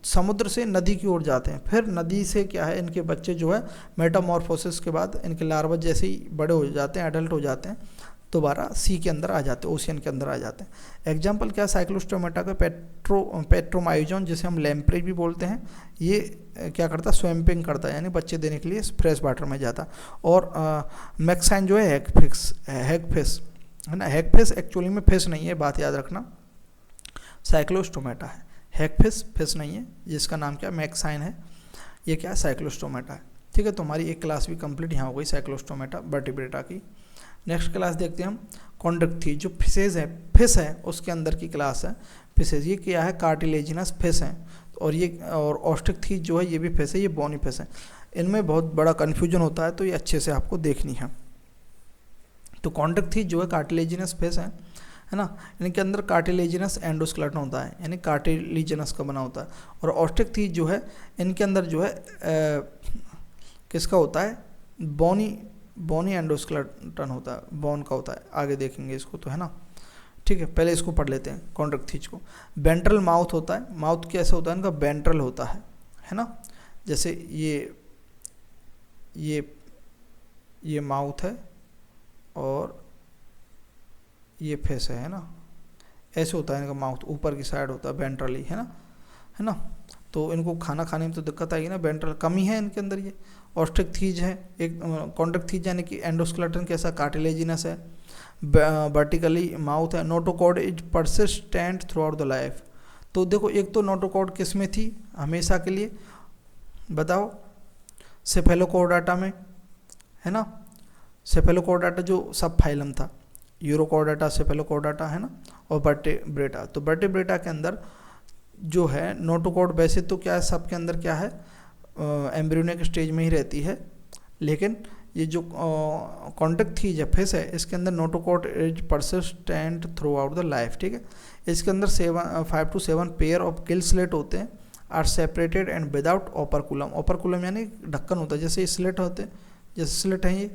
समुद्र से नदी की ओर जाते हैं, फिर नदी से क्या है इनके बच्चे जो है मेटामॉर्फोसिस के बाद इनके लार्वा जैसे ही बड़े हो जाते हैं, एडल्ट हो जाते हैं, दोबारा सी के अंदर आ जाते हैं, ओशियन के अंदर आ जाते हैं। एग्जाम्पल क्या, साइक्लोस्टोमाटा का पेट्रोमाइजोन जिसे हम लैम्प्रे भी बोलते हैं, ये क्या करता है, स्वैम्पिंग करता है, यानी बच्चे देने के लिए फ्रेश वाटर में जाता। और मैक्साइन जो है हैगफिश, है ना। हैगफिश एक्चुअली में फिश नहीं है, बात याद रखना, साइक्लोस्टोमाटा है। हैगफिश फिश नहीं है, जिसका नाम क्या मैक्साइन है, ये क्या है, साइक्लोस्टोमाटा है, ठीक है। तो हमारी एक क्लास भी कंप्लीट यहाँ हो गई साइक्लोस्टोमाटा वर्टिब्रेटा की। नेक्स्ट क्लास देखते हैं हम कॉन्डक्थी, जो फिशेज है, फिश है उसके अंदर की क्लास है फिशेज। ये क्या है, कार्टिलेजिनस फिश है, और ये और ऑस्टिकथीज जो है ये भी फिश है, ये बोनी फिश है। इनमें बहुत बड़ा कन्फ्यूजन होता है, तो ये अच्छे से आपको देखनी है। तो कॉन्डक्थीज जो है कार्टिलेजिनस फिश है ना, इनके अंदर कार्टिलेजिनस एंडोस्केलेटन होता है, यानी कार्टिलेजिनस का बना होता है। और ऑस्टिकथीज जो है इनके अंदर जो है किसका होता है, बोनी एंडोस्केलेटन होता है, बोन का होता है। आगे देखेंगे इसको, तो है ना, ठीक है। पहले इसको पढ़ लेते हैं कॉन्डक्थीज को। वेंट्रल माउथ होता है, माउथ कैसा होता है इनका, वेंट्रल होता है ना। जैसे ये माउथ है और ये फेस है ना, ऐसे होता है इनका माउथ, ऊपर की साइड होता है वेंट्रली, है ना। तो इनको खाना खाने में तो दिक्कत आएगी ना, वेंट्रल कमी है इनके अंदर। ये ऑस्टिकथीज है, एक कॉन्डक्थीज यानी कि एंडोस्केलेटन कैसा कार्टिलेजिनस है, वर्टिकली माउथ है। Notochord is persistent throughout the life. तो देखो, एक तो नोटोकॉर्ड किस में थी हमेशा के लिए, बताओ, सेफेलोकॉर्डाटा में, है ना। सेफेलोकॉर्डाटा जो सब फाइलम था, यूरोकॉर्डाटा, सेफेलोकॉर्डाटा, है ना, और वर्टिब्रेटा। तो वर्टिब्रेटा के अंदर जो है नोटोकॉर्ड, वैसे तो क्या है सबके अंदर क्या है, एम्ब्रियोनिक स्टेज में ही रहती है, लेकिन ये जो कॉन्टेक्ट थीज है फिश है, इसके अंदर notochord is persistent throughout the life, ठीक है। इसके अंदर 5 to 7 pair of gill slit होते हैं, are separated and without operculum. Operculum यानी ढक्कन होता है, जैसे स्लेट होते हैं, जैसे स्लेट हैं ये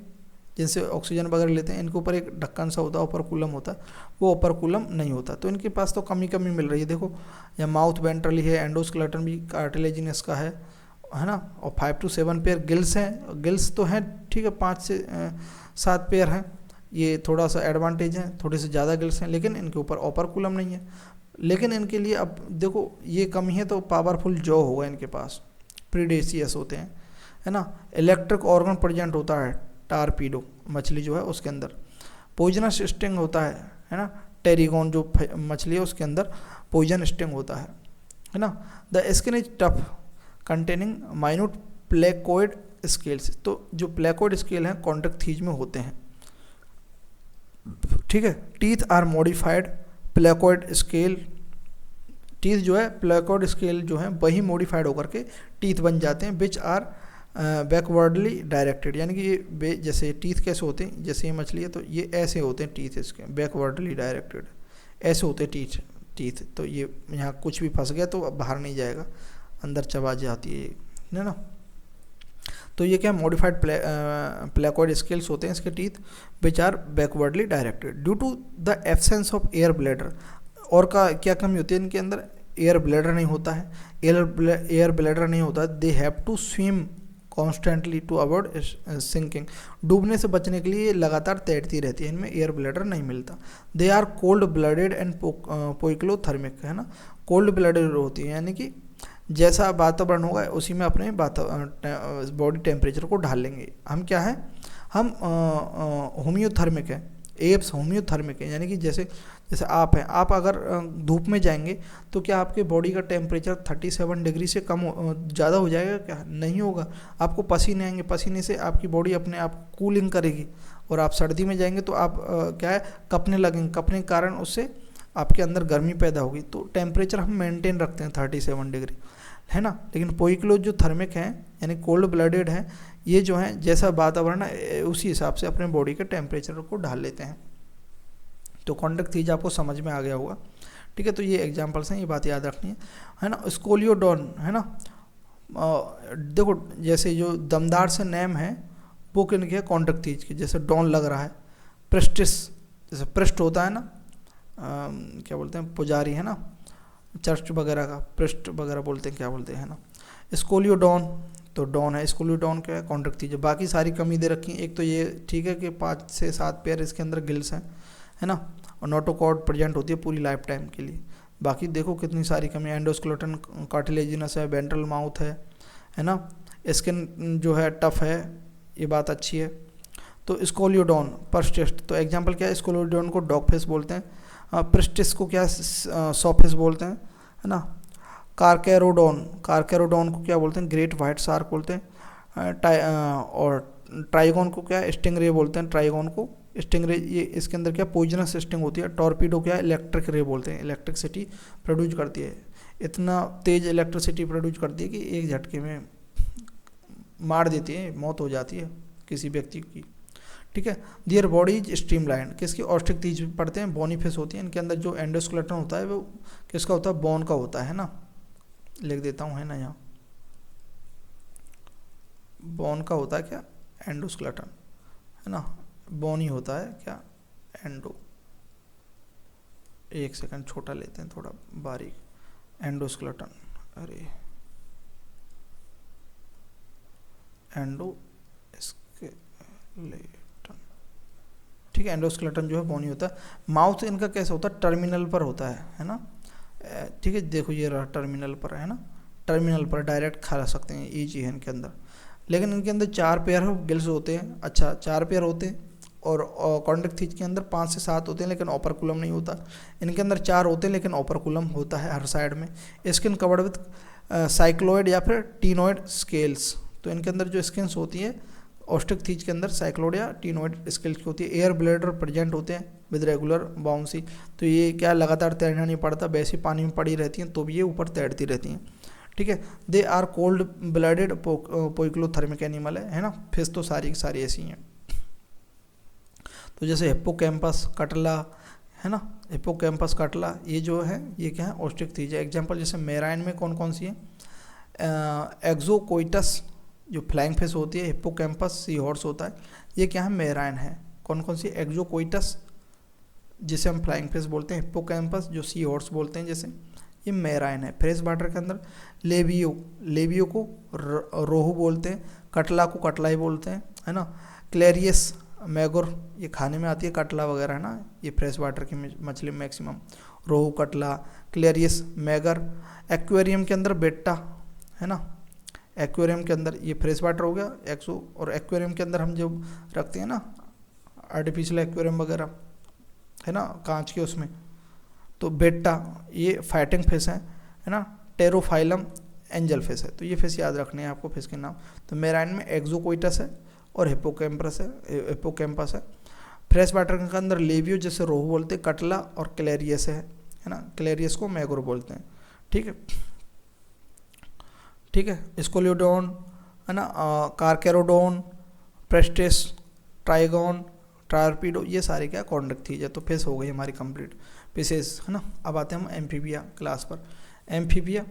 जिनसे ऑक्सीजन वगैरह लेते हैं, इनके ऊपर एक ढक्कन सा होता है, ओपरकुलम होता है, वो ओपरकुलम नहीं होता। तो इनके पास तो कमी मिल रही है। देखो या माउथ वेंट्रली है, एंडोस्केलेटन भी कार्टिलेजिनस का है ना। और 5 to 7 पेयर गिल्स हैं, गिल्स तो हैं ठीक है, 5 से 7 पेयर हैं, ये थोड़ा सा एडवांटेज है, थोड़े से ज़्यादा गिल्स हैं, लेकिन इनके ऊपर ओपरकुलम नहीं है। लेकिन इनके लिए अब देखो ये कमी है तो पावरफुल जॉ होगा इनके पास, प्रीडेसियस होते हैं, है ना। इलेक्ट्रिक ऑर्गन प्रेजेंट होता है टारपीडो मछली जो है उसके अंदर। पॉइजनस स्टिंग होता है ना। टेरिगोन जो मछली है उसके अंदर पॉइजन स्टिंग होता है ना। The skin is tough containing minute placoid scales. तो जो प्लेकोइड स्केल हैं कॉन्टेक्ट थीज में होते हैं, ठीक है। Teeth are modified placoid scale, teeth जो है प्लेकोइड स्केल जो है वही मॉडिफाइड होकर के टीथ बन जाते हैं, विच आर बैकवर्डली डायरेक्टेड। यानी कि ये जैसे टीथ कैसे होते हैं, जैसे ये मछली है तो ये ऐसे होते हैं टीथ, इसके बैकवर्डली डायरेक्टेड ऐसे होते हैं टीथ। तो ये यहाँ कुछ भी फंस गया तो बाहर नहीं जाएगा, अंदर चबा जाती है ना। तो ये क्या मॉडिफाइड प्लेकोइड स्केल्स होते हैं इसके teeth, which are backwardly directed due to the absence of air bladder. और का क्या कमी होती है इनके अंदर, एयर ब्लैडर नहीं होता है, एयर ब्लैडर नहीं होता, they have to swim constantly to avoid sinking. डूबने से बचने के लिए लगातार तैरती रहती है, इनमें एयर ब्लैडर नहीं मिलता। They are cold blooded and poikilothermic, है ना। कोल्ड ब्लडेड होती है यानी कि जैसा वातावरण होगा उसी में अपने बॉडी टेम्परेचर को ढाल लेंगे। हम क्या है, हम होम्योथर्मिक है, एप्स होम्योथर्मिक है, यानी कि जैसे आप हैं, आप अगर धूप में जाएंगे तो क्या आपके बॉडी का टेम्परेचर 37 डिग्री से कम ज़्यादा हो जाएगा? क्या नहीं होगा। आपको पसीने आएंगे, पसीने से आपकी बॉडी अपने आप कूलिंग करेगी, और आप सर्दी में जाएंगे तो आप क्या है कपने लगेंगे, कपने के कारण उससे आपके अंदर गर्मी पैदा होगी। तो टेम्परेचर हम मेंटेन रखते हैं 37 डिग्री, है ना। लेकिन पोइक्लो जो थर्मिक हैं यानी कोल्ड ब्लडेड हैं, ये जो हैं जैसा वातावरण है उसी हिसाब से अपने बॉडी के टेम्परेचर को ढाल लेते हैं। तो कॉन्टेक्ट थीज आपको समझ में आ गया होगा, ठीक है। तो ये एग्जांपल्स हैं, ये बात याद रखनी है ना। स्कोलियोडॉन, है ना। देखो जैसे जो दमदार से नेम है वो किनके है, कॉन्टेक्ट थीज के, जैसे डॉन लग रहा है। प्रेस्टिस, जैसे प्रेस्ट होता है ना, क्या बोलते हैं पुजारी, है ना, चर्च वगैरह का प्रेस्ट वगैरह बोलते हैं, क्या बोलते हैं ना। स्कोलियोडॉन, तो डॉन है, स्कोलियोडॉन क्या है, कॉन्टेक्ट थीज। बाकी सारी कमी दे रखी है, एक तो ये ठीक है कि 5 से 7 पेयर इसके अंदर गिल्स हैं, है ना, और नोटोकॉर्ड प्रेजेंट होती है पूरी लाइफ टाइम के लिए। बाकी देखो कितनी सारी कमी, एंडोस्केलेटन कार्टिलेजिनस है, वेंट्रल माउथ है ना। स्किन जो है टफ है, ये बात अच्छी है। तो स्कोलियोडॉन, पर्स्टिस्ट, तो एग्जांपल क्या है, स्कोलियोडॉन को डॉग फेस बोलते हैं, प्रिस्टिस को क्या सॉफिस बोलते हैं, है ना। कारकेरोडॉन को क्या बोलते हैं, ग्रेट वाइट शार्क बोलते हैं। और ट्राइगोन को क्या स्टिंग रे बोलते हैं, ट्राइगोन को स्टिंग रे, ये इसके अंदर क्या पॉइजनस स्टिंग होती है। टॉर्पीडो क्या है, इलेक्ट्रिक रे बोलते हैं, इलेक्ट्रिसिटी प्रोड्यूस करती है, इतना तेज इलेक्ट्रिसिटी प्रोड्यूस करती है कि एक झटके में मार देती है, मौत हो जाती है किसी व्यक्ति की, ठीक है। दियर बॉडी इज स्ट्रीमलाइन, किसकी ऑस्टिक थीज पढ़ते हैं, बोनीफेस होती है, इनके अंदर जो एंडोस्केलेटन होता है वो किसका होता है, बोन का होता है ना। लिख देता हूँ, है ना, यहाँ बोन का होता है क्या, एंडोस्केलेटन, है ना, बोन ही होता है क्या, एंडो, एक सेकंड छोटा लेते हैं थोड़ा बारीक, एंडोस्केलेटन, अरे एंडो ठीक है। एंडोस्केलेटन जो है बोनी होता है। माउथ इनका कैसा होता है, टर्मिनल पर होता है ना, ठीक है। देखो ये रहा टर्मिनल पर, है ना, टर्मिनल पर डायरेक्ट खा सकते हैं, ईजी है इनके अंदर। लेकिन इनके अंदर 4 पेयर गिल्स होते हैं, अच्छा 4 पेयर होते हैं, और कॉन्टेक्ट थीज के अंदर 5 से 7 होते हैं, लेकिन ओपरकुलम नहीं होता। इनके अंदर 4 होते हैं लेकिन ओपरकुलम होता है हर साइड में। स्किन कवर्ड विथ साइक्लोइड या फिर टीनोइड स्केल्स, तो इनके अंदर जो स्किन्स होती है ऑस्टिक थीज के अंदर साइक्लोइड या टीनोइड स्केल्स की होती है। एयर ब्लैडर प्रेजेंट होते हैं विद रेगुलर बाउंसी, तो ये क्या लगातार तैरना नहीं पड़ता, वैसे पानी में पड़ी रहती हैं तो भी ये ऊपर तैरती रहती हैं, ठीक है। They are cold blooded poikilothermic animal है ना। फिश तो सारी की सारी ऐसी हैं। तो जैसे हिप्पोकैम्पस, कटला, है ना, हिप्पोकैम्पस, कटला, ये जो है ये क्या है, ऑस्ट्रिकथीज है। एग्जाम्पल जैसे मेराइन में कौन कौन सी है, एक्सोकोइटस जो फ्लाइंग फिश होती है, हिप्पोकैम्पस सी हॉर्स होता है, ये क्या है, मेराइन है। कौन कौन सी, एक्सोकोइटस जिसे हम फ्लाइंग फिश बोलते हैं, हिप्पोकैम्पस जो सी हॉर्स बोलते हैं जैसे, ये मेराइन है। फ्रेश वाटर के अंदर लेबियो, लेबियो को रोहू बोलते हैं, कटला को कटला ही बोलते हैं, है ना। क्लेरियस मैगोर, ये खाने में आती है कटला वगैरह, है ना, ये फ्रेश वाटर की मछली मैक्सिमम, रोहू, कटला, क्लेरियस, मैगर। एक्वेरियम के अंदर बेटा, है ना, एक्वेरियम के अंदर ये फ्रेश वाटर हो गया एक्सो, और एक्वेरियम के अंदर हम जो रखते हैं ना आर्टिफिशियल एक्वेरियम वगैरह, है ना, कांच के उसमें, तो बेटा ये फाइटिंग फिश है ना। टेरोफाइलम एंजल फिश है। तो ये फिश याद रखने हैं आपको फिश के नाम। तो मेराइन में एक्सोकोइटस है और हिप्पोकैम्पस है। फ्रेश वाटर के अंदर लेवियो जैसे रोहू बोलते हैं, कटला और क्लेरियस है ना, क्लेरियस को मैगोर बोलते हैं। ठीक है, ठीक है। स्कोलियोडोन, है ना, कार्केरोडोन, प्रेस्टिस, ट्राइगोन, ट्रायरपीडो, ये सारे क्या कॉन्डक्थीज है। तो फिश हो गई हमारी कंप्लीट फिशेस, है ना। अब आते हैं हम एम्फीबिया क्लास पर। एम्फीबिया,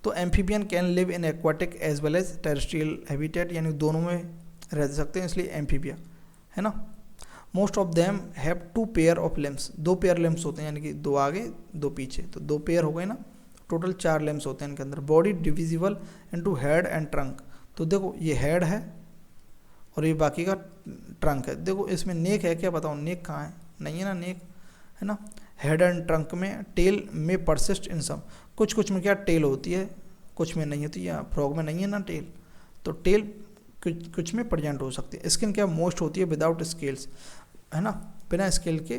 तो amphibian can live in aquatic as well as terrestrial habitat, यानी दोनों में रह सकते हैं, इसलिए एम्फीबिया, है ना। Most of them have 2 pair of limbs, 2 pair limbs होते हैं, यानी कि 2 आगे 2 पीछे, तो 2 पेयर हो गए ना, टोटल 4 लिम्स होते हैं इनके अंदर। Body divisible into head and trunk, तो देखो ये हेड है और ये बाकी का ट्रंक है। देखो इसमें नेक है क्या, बताओ नेक कहाँ है, नहीं है ना नेक, है ना। हेड एंड ट्रंक में, टेल में परसिस्ट इन सम, कुछ कुछ में क्या टेल होती है, कुछ में नहीं होती, या फ्रॉग में नहीं है ना टेल, तो टेल कुछ में प्रेजेंट हो सकती है। स्किन क्या मोस्ट होती है विदाउट स्केल्स, है ना, बिना स्केल के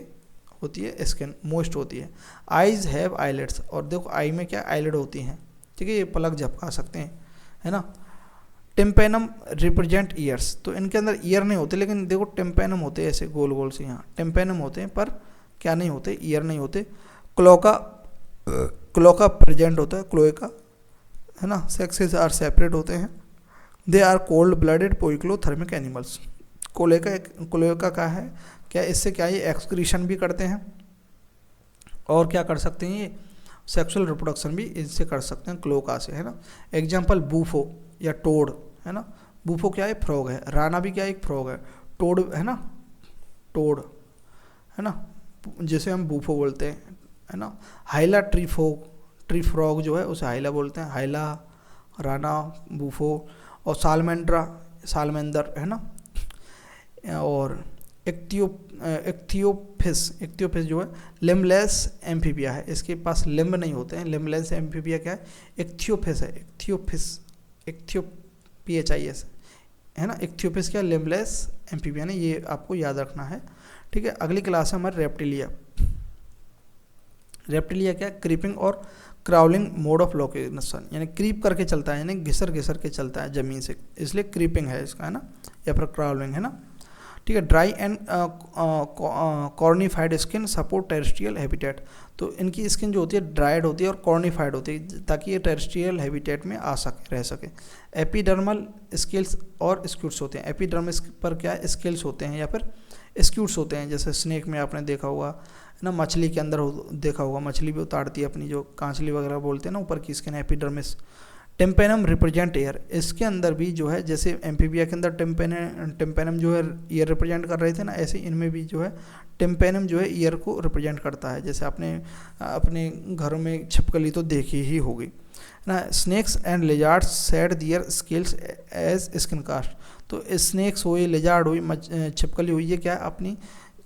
होती है स्किन, मोस्ट होती है। आइज हैव आईलेट्स, और देखो आई में क्या आईलेट होती हैं, ठीक है, ये पलक झपका सकते हैं, है ना। टिम्पेनम रिप्रेजेंट ईयर्स, तो इनके अंदर ईयर नहीं होते, लेकिन देखो टिम्पेनम होते हैं ऐसे गोल गोल से, यहाँ टिम्पेनम होते हैं पर क्या नहीं होते, ईयर नहीं होते। क्लोका प्रेजेंट होता है, क्लोएका, है ना। सेक्सेस आर सेपरेट होते हैं। They are cold blooded poikilothermic animals. Cloaca का है क्या, इससे क्या ये एक्सक्रीशन भी करते हैं और क्या कर सकते हैं, ये सेक्सुअल रिप्रोडक्शन भी इससे कर सकते हैं क्लोएका से, है ना। एग्जाम्पल बूफो या टोड, है ना। बूफो क्या है, फ्रॉग है। राना भी क्या है, एक फ्रॉग है। टोड, है ना, टोड, है ना, जिसे हम बूफो बोलते हैं, है ना। हाइला ट्री फ्रॉग जो है उसे हाइला बोलते हैं, हाइला, राना, बूफो। और सालमेंदर, है ना। और इक्थियोपिस जो है लिम्बलेस एम्फीबिया है, इसके पास लिम्ब नहीं होते हैं। लिम्बलेस एम्फीबिया क्या है, इक्थियोपिस है, PHIS, है ना। इक्थियोपिस क्या, लिम्बलेस एम्फीबिया ने, ये आपको याद रखना है, ठीक है। अगली क्लास है हमारी रेप्टिलिया। रेप्टिलिया क्या, क्रीपिंग और क्राउलिंग मोड ऑफ लोकोमोशन, यानी क्रीप करके चलता है, यानी घिसर घिसर के चलता है ज़मीन से, इसलिए क्रीपिंग है इसका, है ना, या फिर क्राउलिंग, है ना, ठीक है। Dry and cornified skin support terrestrial habitat, तो इनकी स्किन जो होती है ड्राइड होती है और कॉर्निफाइड होती है, ताकि ये टेरेस्ट्रियल हैबिटेट में आ सके, रह सके। एपिडर्मल स्केल्स और स्क्यूट्स होते हैं, एपिडर्मिस पर क्या स्केल्स होते हैं या फिर स्क्यूट्स होते हैं, जैसे स्नेक में आपने देखा होगा, है ना, मछली के अंदर देखा होगा, मछली भी उतारती है अपनी जो कांचली वगैरह बोलते हैं ना, ऊपर की स्किन एपिडर्मिस। टेम्पेनम रिप्रेजेंट एयर, इसके अंदर भी जो है, जैसे एम्फीबिया के अंदर टेम्पेनम जो है ईयर रिप्रेजेंट कर रहे थे ना, ऐसे इनमें भी जो है टेम्पेनम जो है ईयर को रिप्रेजेंट करता है। जैसे आपने अपने घरों में छिपकली तो देखी ही होगी ना। Snakes and lizards shed their scales as skin cast, तो स्नेक्स हुई, लिजार्ड हुई, छिपकली हुई, ये क्या है, अपनी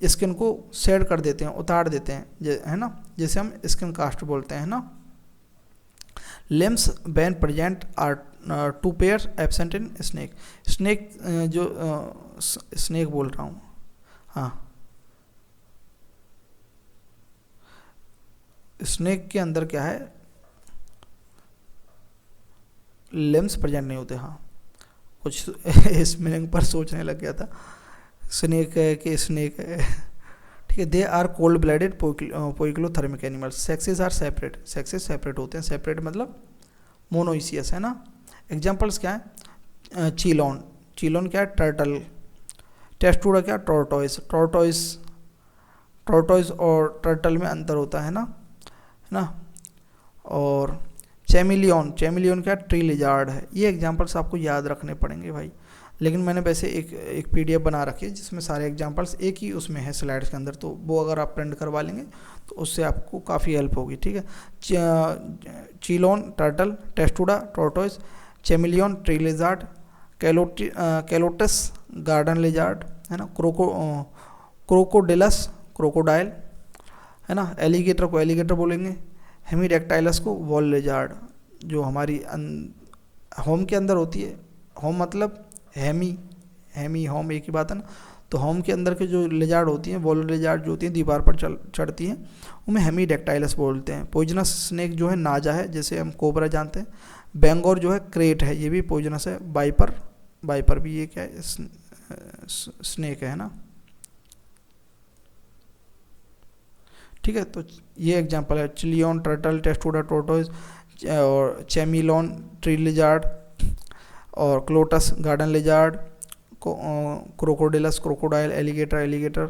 स्किन को शेड कर देते हैं, उतार देते हैं, है ना, जैसे हम स्किन कास्ट बोलते हैं ना। Limbs when present are 2 pairs absent in snake, snake जो स्नेक बोल रहा हूँ, हाँ, स्नेक के अंदर क्या है, लिम्स प्रेजेंट नहीं होते, हाँ, कुछ इस मीनिंग पर सोचने लग गया था, स्नेक है कि स्नेक है, ठीक है। They are cold blooded poikilothermic animals. Sexes are separate, sexes separate होते हैं, सेपरेट मतलब मोनोइसियस है ना। एग्जाम्पल्स क्या है, चीलोन, चीलोन क्या है, टर्टल। टेस्टूडा क्या, टोर्टोइस, टोर्टोइस, टोर्टोइस और टर्टल में अंतर होता है ना। और चैमिलियन, चैमिलियन क्या, ट्री लिजार्ड है। ये एग्जांपल्स आपको याद रखने पड़ेंगे भाई, लेकिन मैंने वैसे एक पीडीएफ बना रखी है जिसमें सारे एग्जांपल्स एक ही उसमें है स्लाइड्स के अंदर, तो वो अगर आप प्रिंट करवा लेंगे तो उससे आपको काफ़ी हेल्प होगी, ठीक है। Chelone turtle, testudo tortoise, chameleon tree lizard, calotes garden lizard है ना, क्रोकोडिलस क्रोकोडाइल है ना, एलिगेटर को एलिगेटर बोलेंगे, हेमीडेक्टाइलस को वॉल लिजार्ड, जो हमारी होम के अंदर होती है। होम मतलब हेमी होम एक ही बात है ना। तो होम के अंदर के जो लिजार्ड होती हैं, वॉल लिजार्ड जो होती हैं दीवार पर चढ़ती हैं, उन्हें हेमीडेक्टाइलस बोलते हैं। पॉइजनस स्नेक जो है नाजा है, जैसे हम कोबरा जानते हैं। बेंगोर जो है क्रेट है, ये भी पॉइजनस है। बाइपर भी ये क्या है, स्नेक है ना, ठीक है। तो ये एग्जांपल है, चिलियन टर्टल, टेस्टूडा टोर्टोइस और चैमिलोन ट्री लिजार्ड और calotes garden lizard, crocodilus crocodile, alligator alligator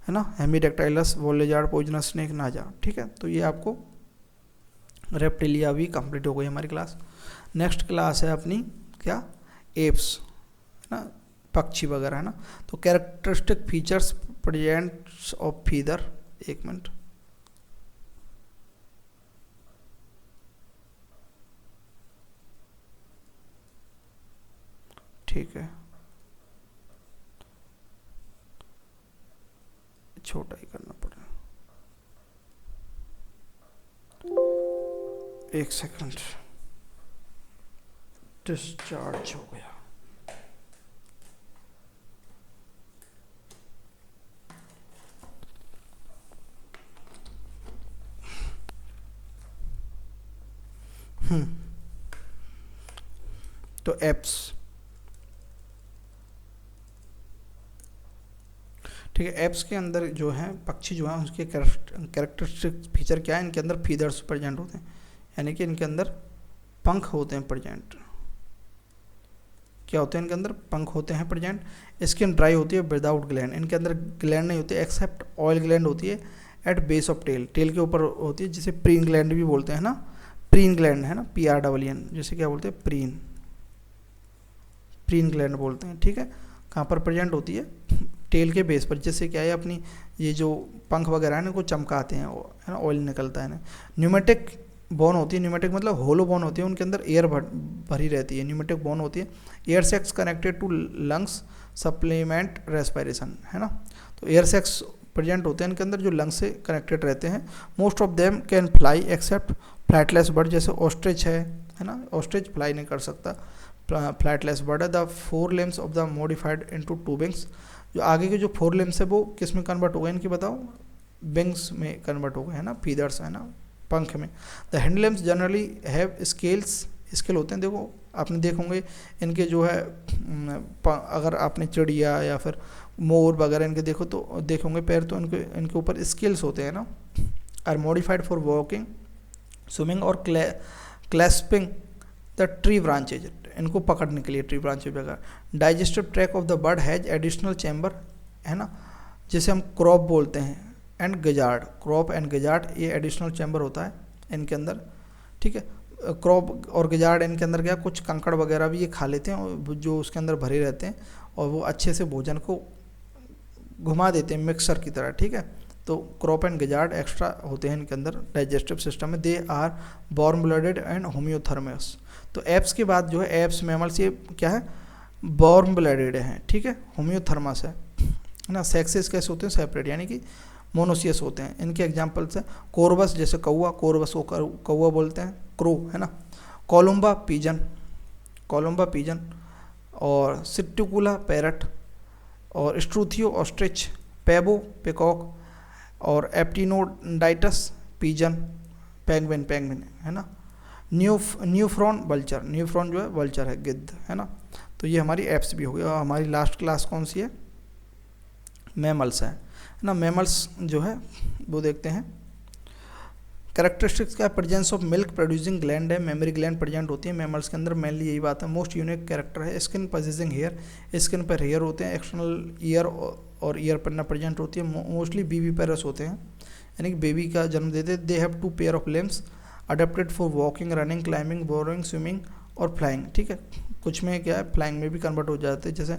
है ना, hemidactylus wall lizard, poisonous snake naja, ठीक है। तो ये आपको रेप्टिलिया भी कंप्लीट हो गई हमारी क्लास। नेक्स्ट क्लास है अपनी क्या, एप्स है ना, पक्षी वगैरह है ना। तो characteristic features presents of feather, एक मिनट, ठीक है, छोटा ही करना पड़ेगा, एक सेकंड, डिस्चार्ज हो गया। तो एप्स, ठीक है। एप्स के अंदर जो है पक्षी जो है उसके कैरेक्टरिस्टिक फीचर क्या है, इनके अंदर फीदर्स प्रेजेंट होते हैं, यानी कि इनके अंदर पंख होते हैं प्रेजेंट। क्या होते हैं, इनके अंदर पंख होते हैं प्रेजेंट। स्किन ड्राई होती है विदाउट ग्लैंड, इनके अंदर ग्लैंड नहीं होती एक्सेप्ट ऑयल ग्लैंड होती है at base of tail, tail के ऊपर होती है, जिसे प्रीन ग्लैंड भी बोलते हैं ना, प्रीन ग्लैंड है ना, PREEN, जैसे क्या बोलते हैं, प्रीन ग्लैंड बोलते हैं, ठीक है। कहाँ पर प्रेजेंट होती है, टेल के बेस पर, जैसे क्या है अपनी ये जो पंख वगैरह है ना को चमकाते हैं, है ना, ऑयल निकलता है ना। न्यूमेटिक बोन होती है, न्यूमेटिक मतलब होलो बोन होती है, उनके अंदर एयर भरी रहती है, न्यूमेटिक बोन होती है। Air sacs connected to lungs supplement respiration है ना। तो एयर सेक्स प्रेजेंट होते हैं इनके अंदर जो लंग्स से कनेक्टेड रहते हैं। Most of them can fly except flightless bird, जैसे ऑस्ट्रिच है ना, ऑस्ट्रिच फ्लाई नहीं कर सकता, फ्लैटलेस बर्ड है। The 4 limbs of the modified into 2 wings, जो आगे के जो 4 लिम्स है वो किस में कन्वर्ट हो गए इनकी बताओ, विंग्स में कन्वर्ट हो गए है ना, फीदर्स है ना, पंख में। The hand limbs generally have scales, scale होते हैं, देखो आपने देखोगे इनके जो है अगर आपने चिड़िया या फिर मोर वगैरह इनके देखो तो देखोगे पैर, तो इनके ऊपर स्केल्स होते हैं ना। Are modified for walking, swimming और क्लैस्पिंग द ट्री ब्रांचेज, इनको पकड़ने के लिए ट्री ब्रांचेज वगैरह। Digestive tract of the bird has additional chamber है ना, जिसे हम क्रॉप बोलते हैं, and gizzard, crop and gizzard, ये एडिशनल चैम्बर होता है इनके अंदर, ठीक है। क्रॉप और गजार्ड इनके अंदर क्या, कुछ कंकड़ वगैरह भी ये खा लेते हैं जो उसके अंदर भरे रहते हैं, और वो अच्छे से भोजन को घुमा देते हैं मिक्सर की तरह, ठीक है। तो क्रॉप एंड गजार्ड एक्स्ट्रा होते हैं इनके अंदर डाइजेस्टिव सिस्टम में। They are warm blooded and homoiothermous. तो एप्स के बाद जो है एप्स मैमल्स, ये क्या है, वार्म ब्लडेड है, ठीक है, होम्योथर्मस है ना। सेक्सेस कैसे होते हैं, सेपरेट, यानी कि मोनोसियस होते हैं। इनके एग्जांपल्स हैं कोरबस, जैसे कौवा, कोरबस को कौवा बोलते हैं, क्रो है ना। कोलम्बा पीजन, कोलम्बा पीजन, और सिट्टिकुला पैरट, और स्ट्रूथियो ऑस्ट्रिच, पेबो पिकॉक, और एप्टिनोडाइटस पीजन, पेंगुइन, पेंगुइन है ना। न्यूफ्रॉन वल्चर, न्यूफ्रॉन जो है वल्चर है, गिद्ध है ना। तो ये हमारी एप्स भी हो गई। और हमारी लास्ट क्लास कौन सी है, मैमल्स है ना। मैमल्स जो है वो देखते हैं, कैरेक्टरिस्टिक्स क्या है, presence of milk producing gland है, मेमोरी ग्लैंड प्रेजेंट होती है मैमल्स के अंदर, मेनली यही बात है। मोस्ट यूनिक कैरेक्टर है स्किन पोजेसिंग हेयर, स्किन पर हेयर होते हैं, एक्सटर्नल ईयर और ईयर पर ना प्रेजेंट होती है। मोस्टली बीबी पैरस होते हैं, यानी कि बेबी का जन्म देते हैं। They have 2 pair of limbs adapted for walking, running, climbing, boring, swimming और फ्लाइंग, ठीक है। कुछ में क्या है फ्लाइंग में भी कन्वर्ट हो जाते हैं, जैसे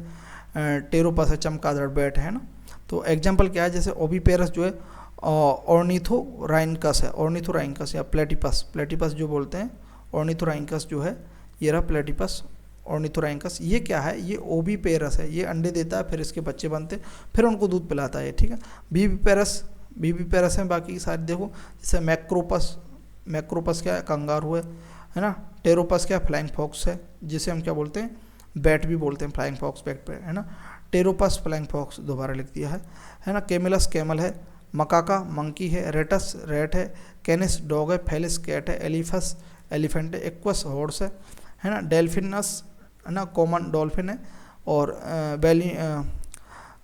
टेरोपस है, चमगादड़ बैट है ना। तो एग्जांपल क्या है, जैसे ओविपेरस जो है ऑर्निथोराइनकस है, ऑर्निथोराइनकस या प्लेटिपस जो बोलते हैं, ऑर्निथोराइनकस जो है ये रहा प्लेटिपस ऑर्निथोराइनकस। ये क्या है, ये ओविपेरस है, ये अंडे देता है, फिर इसके बच्चे बनते हैं, फिर उनको दूध पिलाता है, ठीक है। बीबीपेरस हैं बाकी सारे। देखो जैसे मैक्रोपस क्या है, कंगारू है ना। टेरोपस क्या, फ्लाइंग फॉक्स है, जिसे हम क्या बोलते हैं, बैट भी बोलते हैं, फ्लाइंग फॉक्स बैट पे है ना। टेरोपस फ्लाइंग फॉक्स दोबारा लिख दिया है ना। कैमेलस कैमल है, मकाका मंकी है, रेटस रैट है, कैनिस डॉग है, फेलिस कैट है, एलिफस एलिफेंट है, एक्वस हॉर्स है ना। डेल्फिनस है ना, कॉमन डॉल्फिन है, और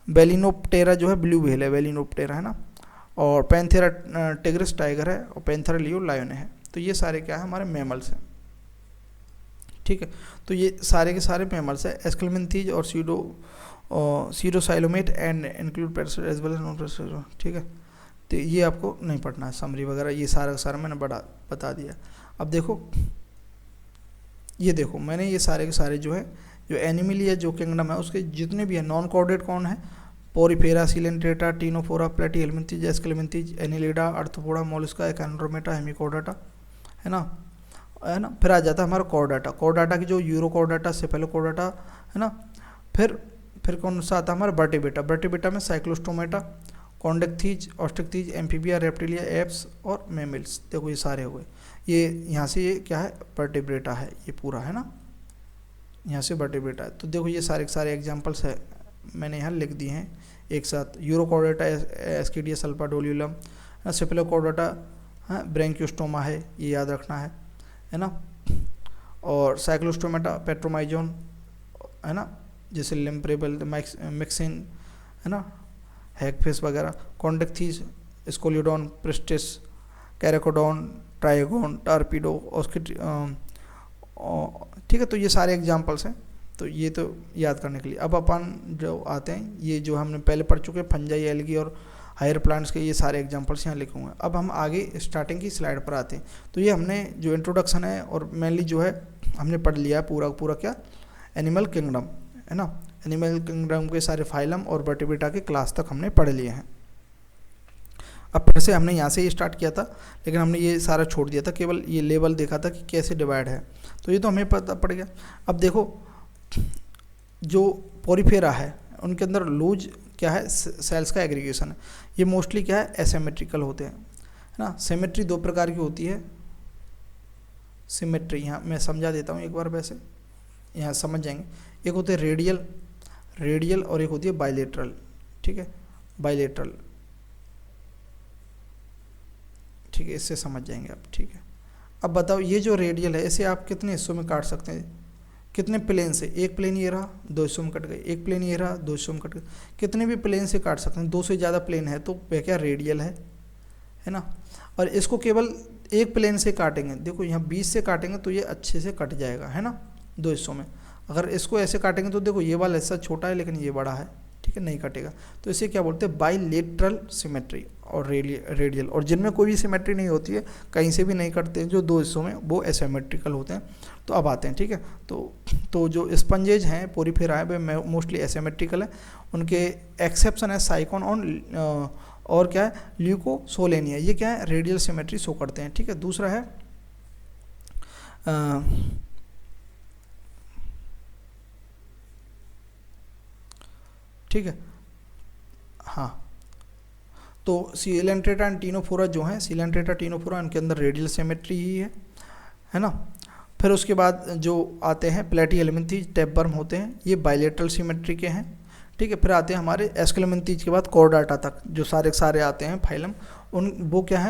बेलिनोप्टेरा जो है ब्लू व्हेल है, बेलिनोप्टेरा है ना। और पैंथेरा टिग्रिस टाइगर है, और पैंथेरा लियो लायन है। तो ये सारे क्या है, हमारे मैमल्स हैं, ठीक है। तो ये सारे के सारे मैमल्स है। एस्केलमेंथीज और pseudocoelomate and include parasite as well as non parasite, ठीक है। तो ये आपको नहीं पढ़ना है, समरी वगैरह ये सारा का सारा मैंने बता दिया। अब देखो ये देखो मैंने ये सारे के सारे जो है जो एनिमलिया जो किंगडम है उसके जितने भी है नॉन कॉर्डेट कौन है, Porifera, Coelenterata, Ctenophora, Platyhelminthes, Aschelminthes, Annelida, Arthropoda, Mollusca, Echinodermata, Hemichordata है ना। फिर आ जाता है हमारा कॉर्डाटा। कॉर्डाटा की जो यूरोकॉर्डाटा, सेफेलोकॉर्डाटा है ना। फिर कौन सा आता है हमारा वर्टिब्रेटा। वर्टिब्रेटा में साइक्लोस्टोमेटा, कॉन्डेक्थीज, ऑस्ट्रिक्थीज, एम्फीबिया, रेप्टिलिया, एप्स और मैमल्स। देखो ये सारे हो गए। ये यहाँ से ये क्या है, वर्टिब्रेटा है ये पूरा है ना, यहाँ से वर्टिब्रेटा है। तो देखो ये सारे के सारे एग्जांपल्स है मैंने यहाँ लिख दिए हैं एक साथ। यूरोकॉर्डाटा एस्किडिया सल्पाडोलियम, सेफेलोकॉर्डाटा ब्रैंकियोस्टोमा है, ये याद रखना है ना। और साइक्लोस्टोमेटा पेट्रोमाइजोन है ना, जैसे लिम्प्रेबल, मिक्सिन है ना, हैगफिश वगैरह। कॉन्डेक्थीज, स्कोलियोडॉन, प्रिस्टिस, कैरेकोडॉन, ट्राइगोन, टार्पीडो, ऑस्किट, ठीक है। तो ये सारे एग्जांपल्स हैं, तो ये तो याद करने के लिए। अब अपन जो आते हैं ये जो हमने पहले पढ़ चुके हैं फंजाई, एल्गी और हायर प्लांट्स के, ये सारे एग्जांपल्स यहाँ लिखे हुए हैं। अब हम आगे स्टार्टिंग की स्लाइड पर आते हैं। तो ये हमने जो इंट्रोडक्शन है और मेनली जो है हमने पढ़ लिया है पूरा क्या, एनिमल किंगडम है ना। एनिमल किंगडम के सारे फाइलम और वर्टिब्रेटा के क्लास तक हमने पढ़ लिए हैं। अब फिर से हमने यहाँ से ही स्टार्ट किया था, लेकिन हमने ये सारा छोड़ दिया था, केवल ये लेवल देखा था कि कैसे डिवाइड है। तो ये तो हमें पता पड़ गया। अब देखो जो पोरीफेरा है उनके अंदर लूज क्या है, सेल्स का एग्रीगेशन है। ये मोस्टली क्या है, एसिमेट्रिकल होते हैं है ना। सिमेट्री 2 प्रकार की होती है। सिमेट्री यहाँ मैं समझा देता हूँ एक बार, वैसे यहाँ समझ जाएंगे। एक होते हैं रेडियल और एक होती है बाइलेटरल, ठीक है, बाइलेटरल, ठीक है, इससे समझ जाएंगे आप, ठीक है। अब बताओ ये जो रेडियल है इसे आप कितने हिस्सों में काट सकते हैं, कितने प्लेन से। एक प्लेन ये रहा, 2 हिस्सों में कट गए, एक प्लेन ये रहा, 2 हिस्सों में कट गए। कितने भी प्लेन से काट सकते हैं, 2 से ज़्यादा प्लेन है तो वह क्या रेडियल है ना। और इसको केवल एक प्लेन से काटेंगे, देखो यहाँ 20 से काटेंगे तो ये अच्छे से कट जाएगा है ना 2 हिस्सों में। अगर इसको ऐसे काटेंगे तो देखो ये वाला ऐसा छोटा है लेकिन ये बड़ा है, ठीक है, नहीं कटेगा। तो इसे क्या बोलते हैं, बाइलेटरल सिमेट्री और रेडियल। और जिनमें कोई भी सिमेट्री नहीं होती है, कहीं से भी नहीं कटते हैं, जो 2 हिस्सों में, वो एसिमेट्रिकल होते हैं। तो अब आते हैं, ठीक है। तो जो स्पंजेज हैं पोरीफेरा है वे मोस्टली एसिमेट्रिकल है। उनके एक्सेप्शन है साइकोन और क्या है, ल्यूकोसोलेनिया, ये क्या है, रेडियल सिमेट्री शो करते हैं, ठीक है। दूसरा है ठीक है, हाँ। तो सिलेंट्रेटा एंड टीनोफोरा जो हैं, सिलेंट्रेटा टीनोफोरा, इनके अंदर रेडियल सिमेट्री ही है ना। फिर उसके बाद जो आते हैं प्लेटीहेल्मिन्थीज, टैपवर्म होते हैं, ये बाइलेटरल सिमेट्री के हैं, ठीक है। फिर आते हैं हमारे एस्केलमेंथीज के बाद कॉर्डाटा तक, जो सारे आते हैं फाइलम, वो क्या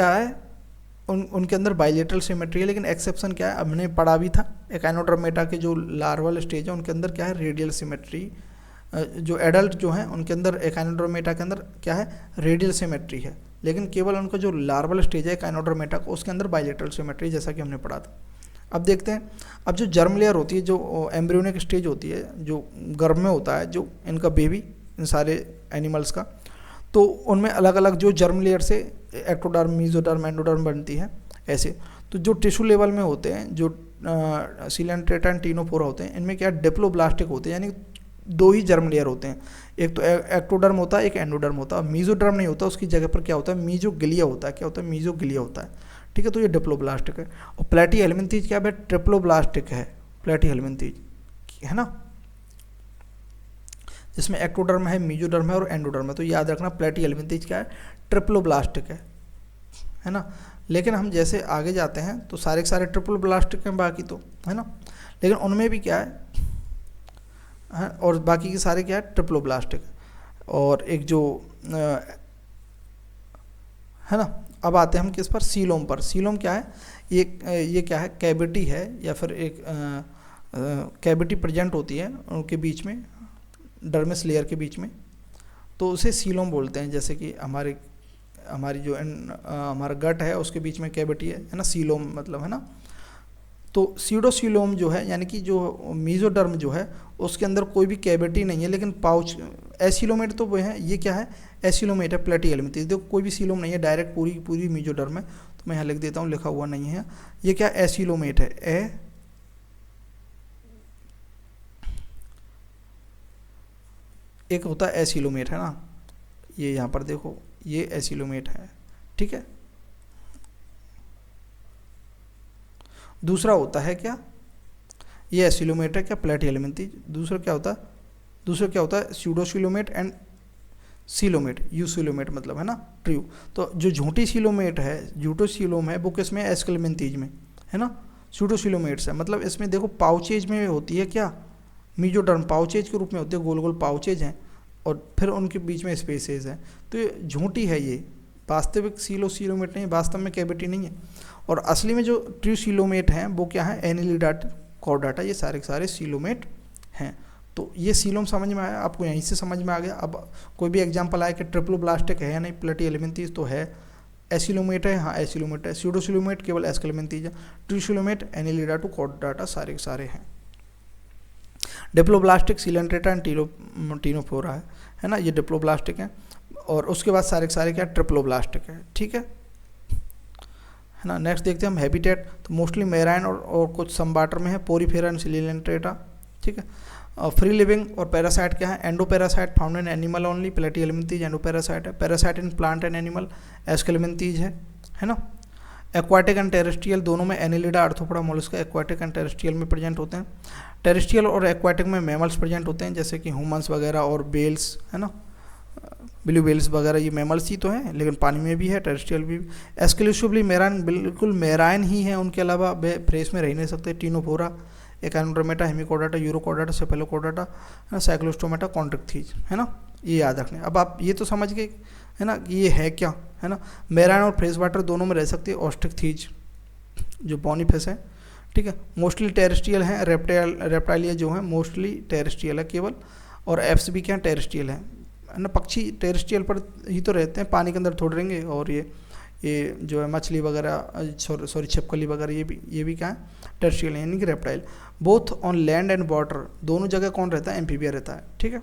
है उनके अंदर बाइलेटरल सिमेट्री है। लेकिन एक्सेप्शन क्या है, हमने पढ़ा भी था, एकाइनोड्रोमेटा के जो लार्वल स्टेज है उनके अंदर क्या है, रेडियल सिमेट्री। जो एडल्ट जो हैं उनके अंदर एकाइनोड्रोमेटा के अंदर क्या है, रेडियल सिमेट्री है। लेकिन केवल उनका जो लार्वल स्टेज है काइनोडर्मेटा का, उसके अंदर बाइलेटरल सिमेट्री, जैसा कि हमने पढ़ा था। अब देखते हैं, अब जो जर्म लेयर होती है, जो एम्ब्रियोनिक स्टेज होती है, जो गर्भ में होता है जो इनका बेबी, इन सारे एनिमल्स का, तो उनमें अलग अलग जो जर्म लेयर से एक्टोडर्म, मीजोडर्म, एंडोडर्म बनती है ऐसे। तो जो टिश्यू लेवल में होते हैं, जो सीलेंट्रेटा एंड टीनोफोरा होते हैं, इनमें क्या डिप्लोब्लास्टिक होते हैं, यानी 2 ही जर्म लेयर होते हैं, एक तो एक्टोडर्म होता है, एक एंडोडर्म होता है। मीजोडर्म नहीं होता, उसकी जगह पर क्या होता है, मीजोग्लिया होता है। क्या होता है, मीजोग्लिया होता है, ठीक है। तो ये डिप्लोब्लास्टिक है। और प्लेटीहेल्मिन्थीज क्या है, ट्रिप्लोब्लास्टिक है प्लेटीहेल्मिन्थीज, है ना, जिसमें एक्टोडर्म है, मीजोडर्म है और एंडोडर्म है। तो याद रखना प्लेटीहेल्मिन्थीज क्या है, ट्रिप्लोब्लास्टिक है ना। लेकिन हम जैसे आगे जाते हैं तो सारे के सारे ट्रिप्लोब्लास्टिक हैं बाकी तो, है ना, लेकिन उनमें भी क्या है, और बाकी के सारे क्या है, ट्रिप्लोब्लास्टिक। और एक जो है ना, अब आते हैं हम किस पर, सीलोम पर। सीलोम क्या है, ये क्या है, कैविटी है, या फिर एक कैविटी प्रेजेंट होती है उनके बीच में, डर्मिस लेयर के बीच में, तो उसे सीलोम बोलते हैं। जैसे कि हमारी जो हमारा गट है उसके बीच में कैविटी है ना, सीलोम मतलब, है ना। तो सीडोसीलोम जो है, यानी कि जो मीजोडर्म जो है उसके अंदर कोई भी कैविटी नहीं है, लेकिन पाउच, एसिलोमेट तो वो है, ये क्या है, एसिलोमेट है प्लेटीहेल्मिन्थीज। देखो कोई भी सीलोम नहीं है, डायरेक्ट पूरी मीजोडर्म है। तो मैं यहाँ लिख देता हूँ, लिखा हुआ नहीं है, ये क्या एसिलोमेट है, एक होता है एसिलोमेट, है ना, ये यहाँ पर देखो, ये एसिलोमेट है, ठीक है। दूसरा होता है क्या, ये एसिलोमेट है क्या, प्लेटीहेल्मिन्थीज। दूसरा क्या होता है स्यूडोसीलोमेट एंड सीलोमेट, यूसीलोमेट मतलब, है ना, ट्रू। तो जो झूठी सीलोमेट है, झूठोसीलोम है, वो किसमें, एस्केल्मिन्थीज में, है ना, स्यूडोसीलोमेट्स है। मतलब इसमें देखो पाउचेज में होती है क्या, मीजोडर्म पाउचेज के रूप में होते हैं, गोल गोल पाउचेज हैं, और फिर उनके बीच में स्पेसेस हैं। तो ये झूठी है, ये वास्तविक सीलोमेट नहीं है, वास्तव में कैविटी नहीं है। और असली में जो ट्रू सीलोमेट हैं वो क्या है, एनिलिडा, कॉर्डाटा, ये सारे के सारे सीलोमेट हैं। तो ये सीलोम समझ में आया आपको, यहीं से समझ में आ गया। अब कोई भी एग्जांपल आए कि ट्रिप्लोब्लास्टिक है या नहीं, प्लेटीहेल्मिन्थीज तो है, एसिलोमेट है, हाँ एसिलोमेट है, स्यूडोसीलोमेट केवल एस्केल्मिन्थीज है, true coelomate annelida to chordata सारे के सारे हैं। डिप्लोब्लास्टिक सीलेंट्रेटा एंड टीनोफोरा है ना, ये डिप्लोब्लास्टिक है। और उसके बाद सारे के सारे क्या, ट्रिप्लोब्लास्टिक है, ठीक है ना। नेक्स्ट देखते हैं हम हैबिटेट। तो मोस्टली मेराइन और कुछ सम वाटर में है, पोरीफेरा एंड सीलेंट्रेटा, ठीक है। फ्री लिविंग और पैरासाइट क्या है, endoparasite found in animal only, Platyhelminthes endoparasite है। Parasite in plant and animal, Aschelminthes है ना। एक्वाटिक एंड टेरेस्ट्रियल दोनों में, Annelida, arthropoda, Mollusca aquatic and terrestrial में प्रेजेंट होते हैं। टेरेस्ट्रियल और एक्वाटिक में मैमल्स प्रेजेंट होते हैं, जैसे कि ह्यूमंस वगैरह और बेल्स, है ना, ब्लू वेल्स वगैरह, ये मैमल्स ही तो हैं, लेकिन पानी में भी है, टेरेस्ट्रियल भी। एक्सक्लूसिवली मेराइन, बिल्कुल मेराइन ही है, उनके अलावा वे फ्रेश में रह नहीं सकते। टीनोफोरा, एकानोड्रोमेटा, हेमिकोडाटा, यूरोकोडाटा, सेफेलोकोडाटा, है ना, साइक्लोस्टोमेटा, कॉन्ट्रिक्थीज, है ना, ये याद रखने। अब आप ये तो समझ गए, है ना, कि ये है क्या, है ना, मेराइन और फ्रेश वाटर दोनों में रह सकती है। ऑस्ट्रिक्थीज जो बॉनीफिश है, ठीक है, मोस्टली टेरेस्ट्रियल है। रेप्टाइलिया जो है मोस्टली टेरेस्ट्रियल है केवल, और एप्स भी क्या टेरेस्ट्रियल है ना। पक्षी टेरेस्ट्रियल पर ही तो रहते हैं, पानी के अंदर थोड़े रहेंगे। और ये जो है मछली वगैरह, सॉरी छिपकली वगैरह, ये भी क्या है, टेरेस्ट्रियल है, यानी कि reptile. Both on land and water, दोनों जगह कौन रहता है, एम्फीबिया रहता है, ठीक है।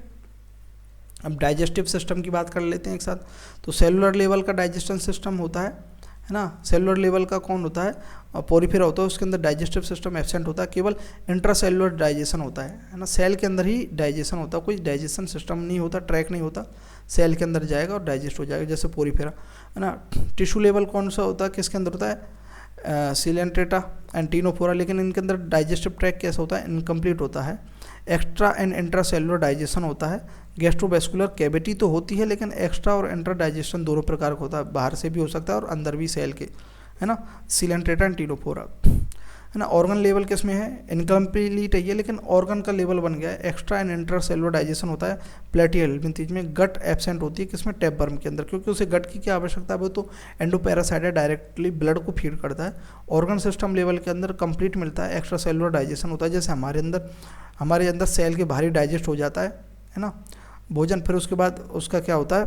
अब डाइजेस्टिव सिस्टम की बात कर लेते हैं एक साथ। तो सेलुलर लेवल का डाइजेशन सिस्टम होता है ना। सेलुलर लेवल का कौन होता है, पोरीफेरा होता है, उसके अंदर डाइजेस्टिव सिस्टम एब्सेंट होता है, केवल इंट्रासेलुलर डाइजेशन होता है ना। सेल के अंदर ही डाइजेशन होता है, कोई डाइजेशन सिस्टम नहीं होता, ट्रैक नहीं होता, सेल के अंदर जाएगा और डाइजेस्ट हो जाएगा, जैसे पोरीफेरा, है ना। टिश्यू लेवल कौन सा होता है, किसके अंदर होता है, सीलेंट्रेटा एंड टीनोफोरा, लेकिन इनके अंदर डाइजेस्टिव ट्रैक कैसा होता है, इनकम्प्लीट होता है। एक्स्ट्रा एंड इंट्रासेलुलर डाइजेशन होता है। गैस्ट्रोवेस्कुलर कैविटी तो होती है, लेकिन एक्स्ट्रा और इंट्रा डाइजेशन दोनों प्रकार का होता है, बाहर से भी हो सकता है और अंदर भी सेल के, है ना, सीलेंट्रेटा एंड टीनोफोरा, है ना। ऑर्गन लेवल किसमें है, इनकम्प्लीट है ये, लेकिन ऑर्गन का लेवल बन गया है। एक्स्ट्रा एंड इंट्रासेलुलर डाइजेशन होता है प्लेटीहेल्मिन्थीज में। गट एब्सेंट होती है किसमें, टैपवर्म के अंदर, क्योंकि उसे गट की क्या आवश्यकता है, वो तो एंडोपैरासाइट है, डायरेक्टली ब्लड को फीड करता है। ऑर्गन सिस्टम लेवल के अंदर कंप्लीट मिलता है, एक्स्ट्रा सेलुलर डाइजेशन होता है, जैसे हमारे अंदर सेल के बाहरी डाइजेस्ट हो जाता है ना भोजन। फिर उसके बाद उसका क्या होता है,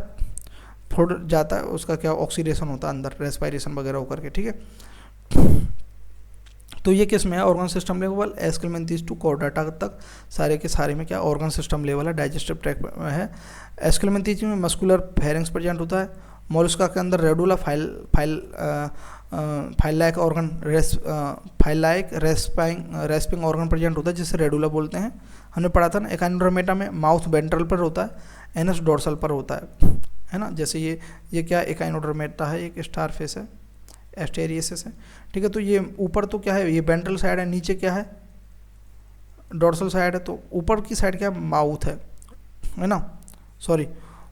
फुट जाता है, उसका क्या ऑक्सीडेशन होता है अंदर, रेस्पायरेशन वगैरह होकर के, ठीक है। तो ये किस में है, organ system level, Aschelminthes to Chordata तक सारे के सारे में क्या ऑर्गन सिस्टम लेवल है, डाइजेस्टिव ट्रैक्ट है। एस्केलमेंथीज में मस्कुलर फेरिंग्स प्रेजेंट होता है। मोलस्का के अंदर radula file like organ, file like rasping organ present होता है, जिसे रेडुला बोलते हैं। हमने पढ़ा था ना, एकाइनोडर्मेटा में माउथ वेंट्रल पर होता है, एनस डोर्सल पर होता है ना। जैसे ये क्या एकाइनोडर्मेटा है, एक स्टार फेस है, एस्टेरियसिस है, ठीक है। तो ये ऊपर तो क्या है, ये वेंट्रल साइड है, नीचे क्या है, डोर्सल साइड है। तो ऊपर की साइड क्या है, माउथ है ना, सॉरी,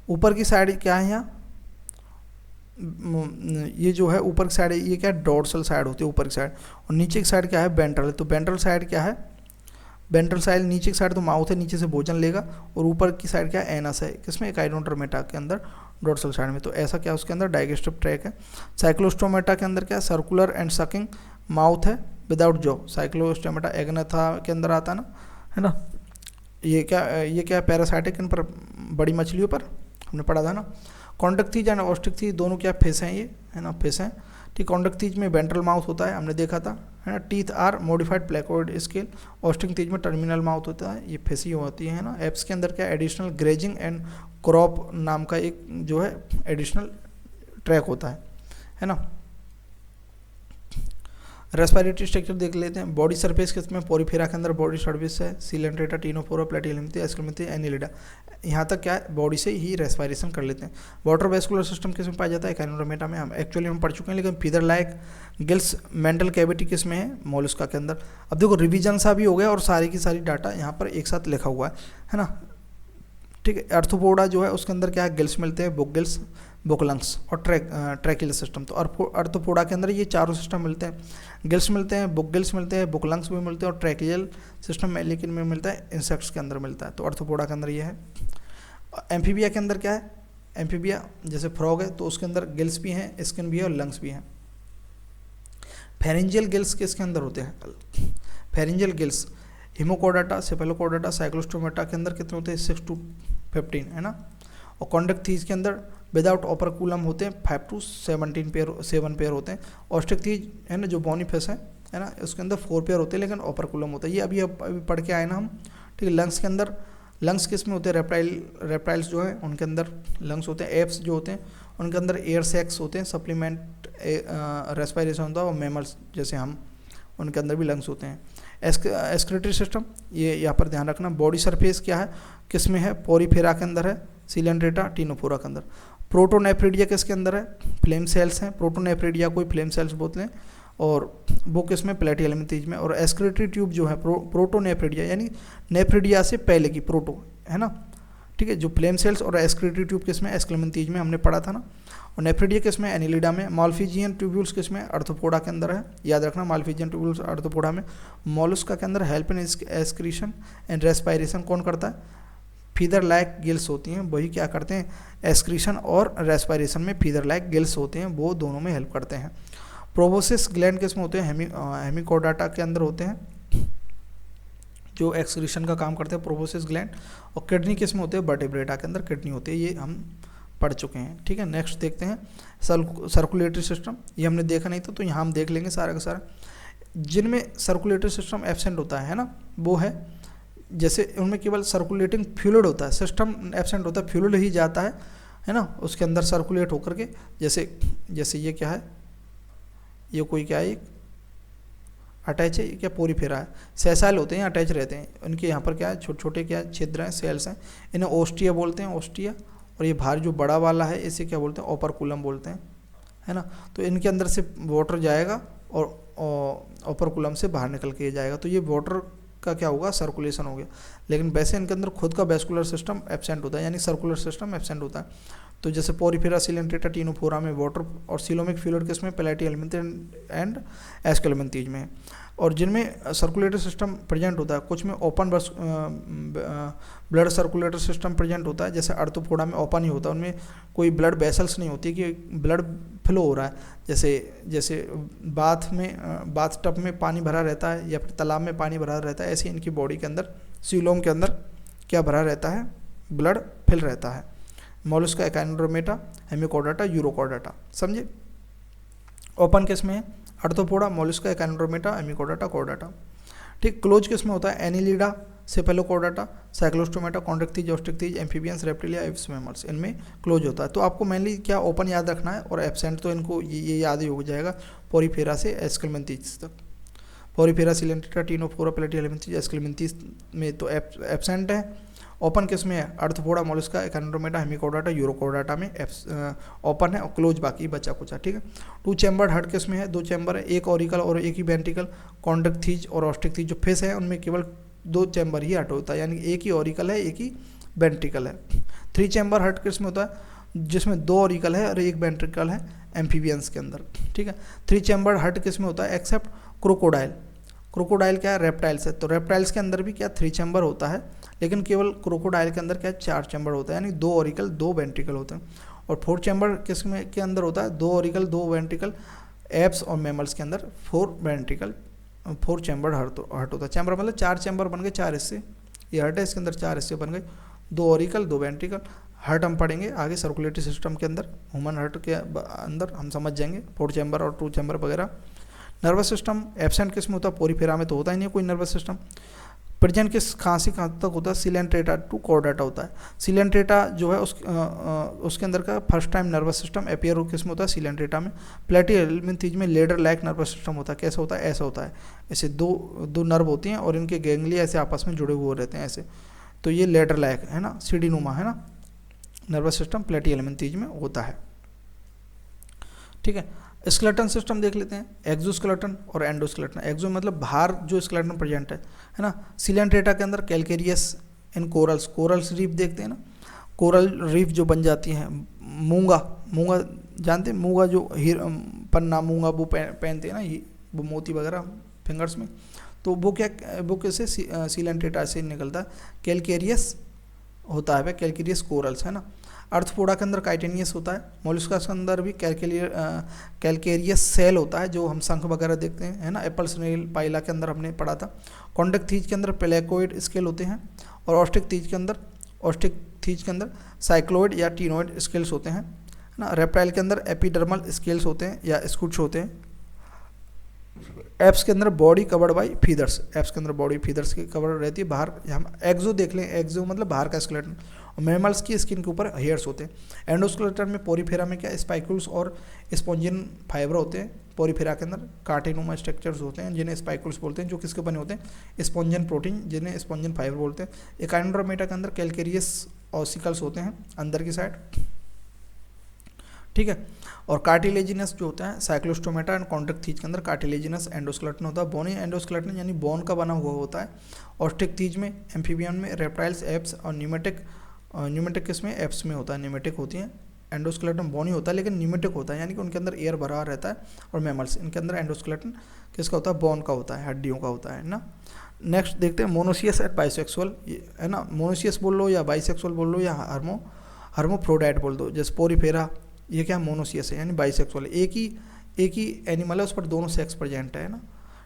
ऊपर की साइड क्या है यहाँ, ये जो है ऊपर की साइड, ये क्या है, डोर्सल साइड होती है ऊपर की साइड, और नीचे की साइड क्या है, वेंट्रल। तो वेंट्रल साइड क्या है, वेंट्रल साइड नीचे की साइड तो माउथ है, नीचे से भोजन लेगा, और ऊपर की साइड क्या है, एनस है, किसमें, एकाइनोडर्मेटा के अंदर, डोर्सल साइड में। तो ऐसा क्या उसके अंदर डाइजेस्टिव ट्रैक है। साइक्लोस्टोमेटा के अंदर क्या है, सर्कुलर एंड सकिंग माउथ है विदाउट जॉ। साइक्लोस्टोमेटा एग्नेथा के अंदर आता है ना। ये क्या पैरासाइटिक इन पर, बड़ी मछलियों पर हमने पढ़ा था ना। कॉन्डक्थीज एंड ऑस्टिकथीज दोनों क्या फेस हैं, ये है ना, फेस हैं, ठीक। कॉन्डक्थीज में वेंट्रल माउथ होता है, हमने देखा था, है ना। Teeth are modified placoid scale. Osteichthyes में टर्मिनल माउथ होता है, ये फेसी होती है ना। एप्स के अंदर क्या एडिशनल ग्रेजिंग एंड क्रॉप नाम का एक जो है एडिशनल ट्रैक होता है ना। रेस्पिरेटरी स्ट्रक्चर देख लेते हैं। बॉडी सरफेस किसमें, पोरीफेरा के अंदर बॉडी सर्विस है, सीलेंट्रेटा, टीनोफोरा, प्लेटिहेल्मिंथी, एस्केलमेंथी, एनिलिडा। यहाँ तक क्या है, बॉडी से ही रेस्पिरेशन कर लेते हैं। वाटर वेस्कुलर सिस्टम किसमें पाया जाता है, एकाइनोडर्मेटा में। हम एक्चुअली पढ़ चुके हैं, लेकिन feather like gills mantle cavity किसमें है, मोलस्का के अंदर। अब देखो रिवीजन सा भी हो गया और सारी की सारी डाटा यहाँ पर एक साथ लिखा हुआ है ना, ठीक है। आर्थ्रोपोडा जो है उसके अंदर क्या है, गिल्स मिलते हैं, बुक गिल्स, बुक लंग्स और ट्रैकियल सिस्टम। तो आर्थ्रोपोडा के अंदर ये चारों सिस्टम मिलते हैं, गिल्स मिलते हैं, बुक गिल्स मिलते हैं, बुक लंग्स भी मिलते हैं, और ट्रैकियल सिस्टम में लेकिन में मिलता है, इंसेक्ट्स के अंदर मिलता है। तो आर्थ्रोपोडा के अंदर ये है। एम्फीबिया के अंदर क्या है, एम्फीबिया जैसे फ्रॉग है तो उसके अंदर गिल्स भी हैं, स्किन भी है और लंग्स भी हैं। फेरेंजियल गिल्स किसके अंदर होते हैं, फेरेंजियल गिल्स हिमोकोडाटा, सेफेलोकोडाटा, साइक्लोस्टोमेटा के अंदर कितने होते हैं, 6 to 15, है ना। और कॉन्डक्थीज के अंदर विदाउट ओपरकुलम होते हैं 5 to 7 पेयर होते हैं। ऑस्टिकथीज है ना, जो बोनीफेस है ना, उसके अंदर 4 पेयर होते हैं, लेकिन ओपरकुलम होता है। ये अभी पढ़ के आए ना हम, ठीक है। लंग्स के अंदर, लंग्स किस में होते हैं, रेप्टाइल्स जो है उनके अंदर लंग्स होते हैं। एप्स जो होते हैं उनके अंदर एयर सैक्स होते हैं, सप्लीमेंट रेस्पिरेशन होता है। और मैमल्स जैसे हम, उनके अंदर भी लंग्स होते हैं। एक्सक्रीटरी सिस्टम, ये यहाँ पर ध्यान रखना। बॉडी सरफेस क्या है, किस में है, पोरीफेरा के अंदर है, सीलेंट्रेटा, टीनोफोरा के अंदर। प्रोटोनेफ्रिडिया किसके अंदर है, फ्लेम सेल्स हैं। प्रोटोनेफ्रिडिया कोई फ्लेम सेल्स बोलते हैं, और वो किसमें, प्लेटिहेल्मिंथीज में। और एक्सक्रीटरी ट्यूब जो है प्रोटोनेफ्रिडिया, यानी नेफ्रिडिया से पहले की प्रोटो, है ना, ठीक है। जो फ्लेम सेल्स और एक्सक्रीटरी ट्यूब किसमें, एस्केलमेंथीज में, हमने पढ़ा था ना। और नेफ्रिडिया किसमें, एनिलिडा में। माल्फिजियन ट्यूब्यूल्स किसमें, आर्थ्रोपोडा के अंदर है, याद रखना। माल्फिजियन ट्यूब्यूल्स आर्थ्रोपोडा में। मोलस्का के अंदर help in excretion and respiration कौन करता है, फीदर लाइक गिल्स होती हैं, वही क्या करते हैं, एक्सक्रीशन और रेस्पिरेशन में फीदर लाइक गिल्स होते हैं, वो दोनों में हेल्प करते हैं। प्रोबोसिस ग्लैंड किसमें होते हैं, हेमिकोडाटा के अंदर होते हैं, जो एक्सक्रीशन का काम करते हैं, प्रोबोसिस ग्लैंड। और किडनी किसमें होते हैं, वर्टेब्रेटा के अंदर किडनी होती है, ये हम पढ़ चुके हैं, ठीक है। नेक्स्ट देखते हैं सर्कुलेटरी सिस्टम, ये हमने देखा नहीं था, तो यहाँ हम देख लेंगे सारा का सारा। जिनमें सर्कुलेटरी सिस्टम एब्सेंट होता है ना, वो है जैसे उनमें केवल सर्कुलेटिंग फ्लूइड होता है, सिस्टम एब्सेंट होता है, फ्लूइड ही जाता है ना, उसके अंदर सर्कुलेट होकर के। जैसे ये क्या है, ये कोई क्या है, अटैच है, ये क्या पोरीफेरा है। सेसाइल होते हैं, अटैच रहते हैं, उनके यहाँ पर क्या है, छोटे छोटे क्या छिद्र हैं, सेल्स हैं, इन्हें ओस्टिया बोलते हैं, ओस्टिया। और ये बाहर जो बड़ा वाला है इसे क्या बोलते हैं, ओपरकुलम बोलते हैं, है ना। तो इनके अंदर से वाटर जाएगा और ओपरकुलम से बाहर निकल के जाएगा, तो ये वाटर का क्या होगा, सर्कुलेशन हो गया। लेकिन वैसे इनके अंदर खुद का वेस्कुलर सिस्टम एब्सेंट होता है, यानी सर्कुलर सिस्टम एब्सेंट होता है। तो जैसे पोरीफेरा, सीलेंट्रेटा, टीनोफोरा में वाटर, और सीलोमिक फ्लूइड किसमें, प्लेटिहेल्मिंथीज एंड एस्केलमेंथीज में। और जिनमें सर्कुलेटरी सिस्टम प्रेजेंट होता है, कुछ में open blood circulatory system present होता है, जैसे आर्थ्रोपोडा में ओपन ही होता है, उनमें कोई ब्लड वेसल्स नहीं होती कि ब्लड फ्लो हो रहा है। जैसे बाथ टब में पानी भरा रहता है या फिर तालाब में पानी भरा रहता है, ऐसे इनकी बॉडी के अंदर, सीलोम के अंदर क्या भरा रहता है, ब्लड फिल रहता है मोलस्का, एकाइनोडर्मेटा, हेमिकोडाटा, यूरोकोडाटा। समझे? ओपन केस में है आर्थ्रोपोडा, मोलस्का, एकाइनोडर्मेटा, हेमिकोडाटा, कोडाटा। ठीक। क्लोज केस में होता है Annelida, Cephalochordata, Cyclostomata, Chondrichthyes, Osteichthyes, amphibians, Reptilia, Aves mammals, इनमें क्लोज होता है। तो आपको मेनली क्या ओपन याद रखना है, और एब्सेंट तो इनको ये याद ही हो जाएगा, पोरीफेरा से एस्केलमेंथीज तक। पोरीफेरा, सिलेंट्रेटा, टिनोफोरा, प्लेटिहेलमिंथीज, एस्केलमेंथीज में तो एब्सेंट है। ओपन केस में है Arthropoda, Mollusca, Echinodermata, Hemichordata, Urochordata में ओपन है, और क्लोज बाकी बचा कुछ है। ठीक है। 2 चैम्बर हार्ट केस में है, 2 चैम्बर है, एक ऑरिकल और एक ही वेंट्रिकल। कॉन्ड्रेक्थीज और ऑस्ट्रिक्थीज जो फेस है उनमें केवल 2 चैम्बर ही हार्ट होता है, यानी एक ही ऑरिकल है, एक ही वेंट्रिकल है। 3 चैम्बर हार्ट केस में होता है जिसमें 2 ऑरिकल है और एक वेंट्रिकल है एम्फीबियंस के अंदर। ठीक है। 3 चैम्बर हार्ट केस में होता है एक्सेप्ट क्रोकोडाइल। क्रोकोडाइल क्या है? रेप्टाइल्स है। तो रेप्टाइल्स के अंदर भी क्या 3 चैम्बर होता है, लेकिन केवल क्रोकोडाइल के अंदर क्या 4 चैम्बर होता है, यानी 2 ऑरिकल 2 वेंट्रिकल होते हैं। और 4 चैम्बर किसमें के अंदर होता है? 2 ऑरिकल 2 वेंट्रिकल। एप्स और मैमल्स के अंदर 4 वेंट्रिकल 4 चैम्बर हार्ट होता है। चैम्बर मतलब 4 चैम्बर बन गए, 4 हिस्से। ये हार्ट है, इसके अंदर 4 हिस्से बन गए, 2 ऑरिकल 2 वेंट्रिकल। हार्ट हम पढ़ेंगे आगे सर्कुलेटरी सिस्टम के अंदर, ह्यूमन हार्ट के अंदर हम समझ जाएंगे 4 चैम्बर और 2 चैम्बर वगैरह। नर्वस सिस्टम एब्सेंट किस में होता है? पोरीफेरा में तो होता ही नहीं कोई नर्वस सिस्टम। प्रेजेंट किस कहाँ से कहाँ तक होता है? सिलेंट्रेटा टू कॉर्डाटा होता है। सिलेंट्रेटा जो है उसके अंदर का first time nervous system appear किस में होता है? सिलेंट्रेटा में। प्लेटिहेलमिंथीज में लेडर लाइक नर्वस सिस्टम होता है। कैसा होता है? ऐसा होता है, ऐसे दो नर्व होती हैं और इनके गैंग्लिया ऐसे आपस में जुड़े हुए रहते हैं ऐसे, तो ये लेडर लाइक है ना, सीढ़ीनुमा है ना, नर्वस सिस्टम प्लेटिहेलमिंथीज में होता है। ठीक है। स्केलेटन सिस्टम देख लेते हैं, एक्सोस्केलेटन और एंडोस्केलेटन। एक्सो मतलब बाहर जो स्केलेटन प्रेजेंट है ना। सिलेंट्रेटा के अंदर कैलकेरियस इन कोरल्स, कोरल्स रीफ देखते हैं ना, कोरल रीफ जो बन जाती हैं। मूंगा जानते हैं? मूंगा जो पन्ना मूंगा वो पहनते हैं ना, ये वो मोती वगैरह फिंगर्स में, तो वो कैसे सिलेंट्रेटा से निकलता है, कैलकेरियस होता है, कैलकेरियस कोरल्स है ना। आर्थ्रोपोडा के अंदर काइटेनियस होता है। मोलस्का के अंदर भी कैलकेरियस सेल होता है, जो हम शंख वगैरह देखते हैं है ना, एप्पल स्नेल पाइला के अंदर हमने पढ़ा था। कॉन्ड्रेक्थीज के अंदर प्लेकोइड स्केल होते हैं, और ऑस्ट्रिक्थीज के अंदर साइक्लोइड या टीनोइड स्केल्स होते हैं है ना। रेप्टाइल के अंदर एपिडर्मल स्केल्स होते हैं या स्कूट्स होते हैं। एप्स के अंदर body covered by feathers, apps के अंदर बॉडी फीदर्स की कवर रहती है बाहर। हम एक्सो देख लें, एक्सो मतलब बाहर का स्केलेटन। मैमल्स की स्किन के ऊपर हेयर्स होते हैं। एंडोस्केलेटन में पोरीफेरा में क्या स्पाइकुल्स और स्पॉन्जिन फाइबर होते हैं। पोरीफेरा के अंदर कार्टिनुमा स्ट्रक्चर्स होते हैं जिन्हें स्पाइकुल्स बोलते हैं, जो किसके बने होते हैं? स्पॉन्जिन प्रोटीन, जिन्हें स्पॉन्जिन फाइबर बोलते हैं। एकाइनोडर्मेटा के अंदर कैलकेरियस ऑसिकल्स होते हैं अंदर की साइड। ठीक है। और कार्टिलेजिनस जो होता है साइक्लोस्टोमेटा एंड कॉन्ड्रेक्थीज के अंदर कार्टिलेजिनस एंडोस्केलेटन होता है। बोनी एंडोस्केलेटन यानी बोन का बना हुआ होता है। ऑस्ट्रिक्थीज में, एम्फीबियन में, रेप्टाइल्स, एप्स और न्यूमेटिक किसमें? एप्स में होता है, न्यूमेटिक होती हैं। एंडोस्केलेटन बोनी होता है लेकिन न्यूमेटिक होता है, यानी कि उनके अंदर एयर भरा रहता है। और मैमल्स इनके अंदर एंडोस्केलेटन किसका होता है? बोन का होता है, हड्डियों का होता है ना। नेक्स्ट देखते हैं मोनोसियस एंड बाइसेक्सुअल है ना। मोनोसियस बोल लो या बाइसेक्सुअल बोल लो या हर्मोफ्रोडाइट बोल दो। जैसे पोरीफेरा, ये क्या मोनोसियस है यानी बाइसेक्सुअल, एक ही एनिमल है, उस पर दोनों सेक्स प्रेजेंट है ना।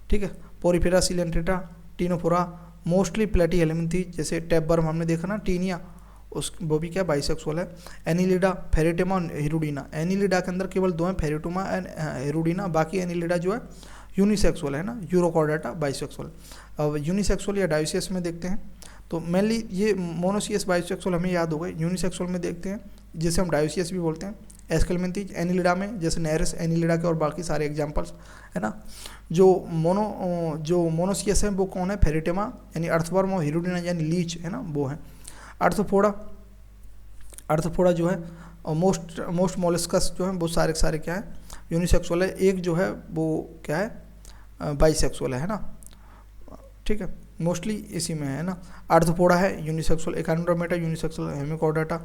ठीक है। पोरीफेरा, सिलेंट्रेटा, टिनोफोरा, मोस्टली प्लेटिहेलमिंथीज, जैसे टैपवर्म हमने देखा ना, टीनिया, वो भी क्या बाइसेक्सुअल है। एनिलिडा, फेरेटिमा और हेरुडीना। एनिलिडा के अंदर केवल 2 हैं, फेरेटिमा एंड हेरुडीना। बाकी एनिलिडा जो है यूनिसेक्सुअल है ना। Urochordata bisexual. अब यूनिसेक्सुअल या डायोसियस में देखते हैं तो मेनली ये मोनोसियस बाइसेक्सुअल हमें याद हो गए। यूनिसेक्सुअल में देखते हैं जिसे हम डायोसियस भी बोलते हैं। एस्केलमेंथीज एनिलिडा में जैसे नेरिस एनिलिडा के और बाकी सारे एग्जांपल्स है ना। जो मोनोसियस है वो कौन है? फेरेटिमा यानी अर्थवर्म और हिरुडिना यानी लीच है ना, वो है। आर्थ्रोपोडा जो है और मोस्ट मोलस्कस जो है वो सारे क्या है? यूनिसेक्सुअल है। एक जो है वो क्या है? बाइसेक्सुअल है ना। ठीक है, मोस्टली इसी में है ना। आर्थ्रोपोडा है यूनिसेक्सुअल, एकाइनोडर्मेटा यूनिसेक्सुअल, हेमिकोडाटा,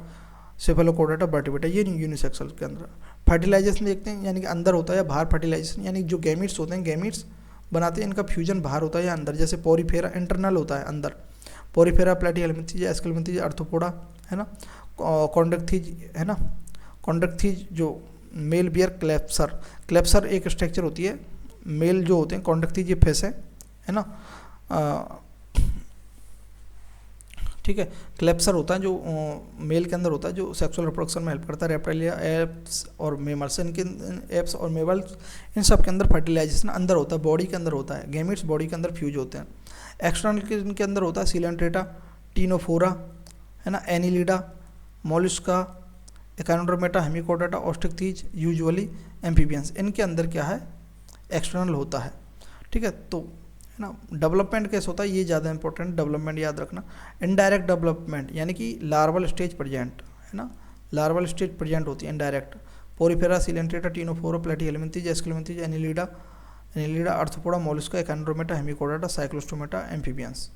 सेफेलोकोडाटा, वर्टिब्रेटा ये नहीं यूनिसेक्सुअल के अंदर। फर्टिलाइजेशन देखते हैं यानी कि अंदर होता है या बाहर फर्टिलाइजेशन, यानी जो गैमीट्स होते हैं, गैमीट्स बनाते हैं, इनका फ्यूजन बाहर होता है या अंदर। जैसे पोरीफेरा इंटरनल होता है अंदर, पोरीफेरा, प्लेटिहेलमिंथीज, एस्केलमिंथीज, आर्थ्रोपोडा है ना। कॉन्ड्रेक्थीज है ना। कॉन्ड्रेक्थीज जो मेल बियर क्लेप्सर एक स्ट्रक्चर होती है, मेल जो होते हैं कॉन्ड्रेक्थीज ये फेस है ना। ठीक है। क्लेप्सर होता है जो मेल के अंदर होता है, जो सेक्सुअल रिप्रोडक्शन में हेल्प करता है। रेप्टाइलिया एप्स और मेमल्स, इनके एप्स और मेमल्स इन सब के अंदर फर्टिलाइजेशन अंदर होता है, बॉडी के अंदर होता है। गेमिट्स बॉडी के अंदर फ्यूज होते हैं। एक्सटर्नल के इनके अंदर होता है सिलेंट्रेटा, टीनोफोरा, है ना, Annelida, Mollusca, Echinodermata, हेमिकोडाटा, ऑस्ट्रिकथीज, usually amphibians, इनके अंदर क्या है, एक्सटर्नल होता है। ठीक है, तो है ना, डेवलपमेंट कैसे होता है ये ज़्यादा इंपॉर्टेंट, डेवलपमेंट याद रखना। इनडायरेक्ट डेवलपमेंट यानी कि लार्वल स्टेज प्रेजेंट, है ना, लार्वल स्टेज प्रेजेंट होती है indirect. Porifera, Coelenterata, Ctenophora, Platyhelminthes, Aschelminthes, Annelida, arthropoda, Mollusca, Echinodermata, Hemichordata, Cyclostomata, amphibians,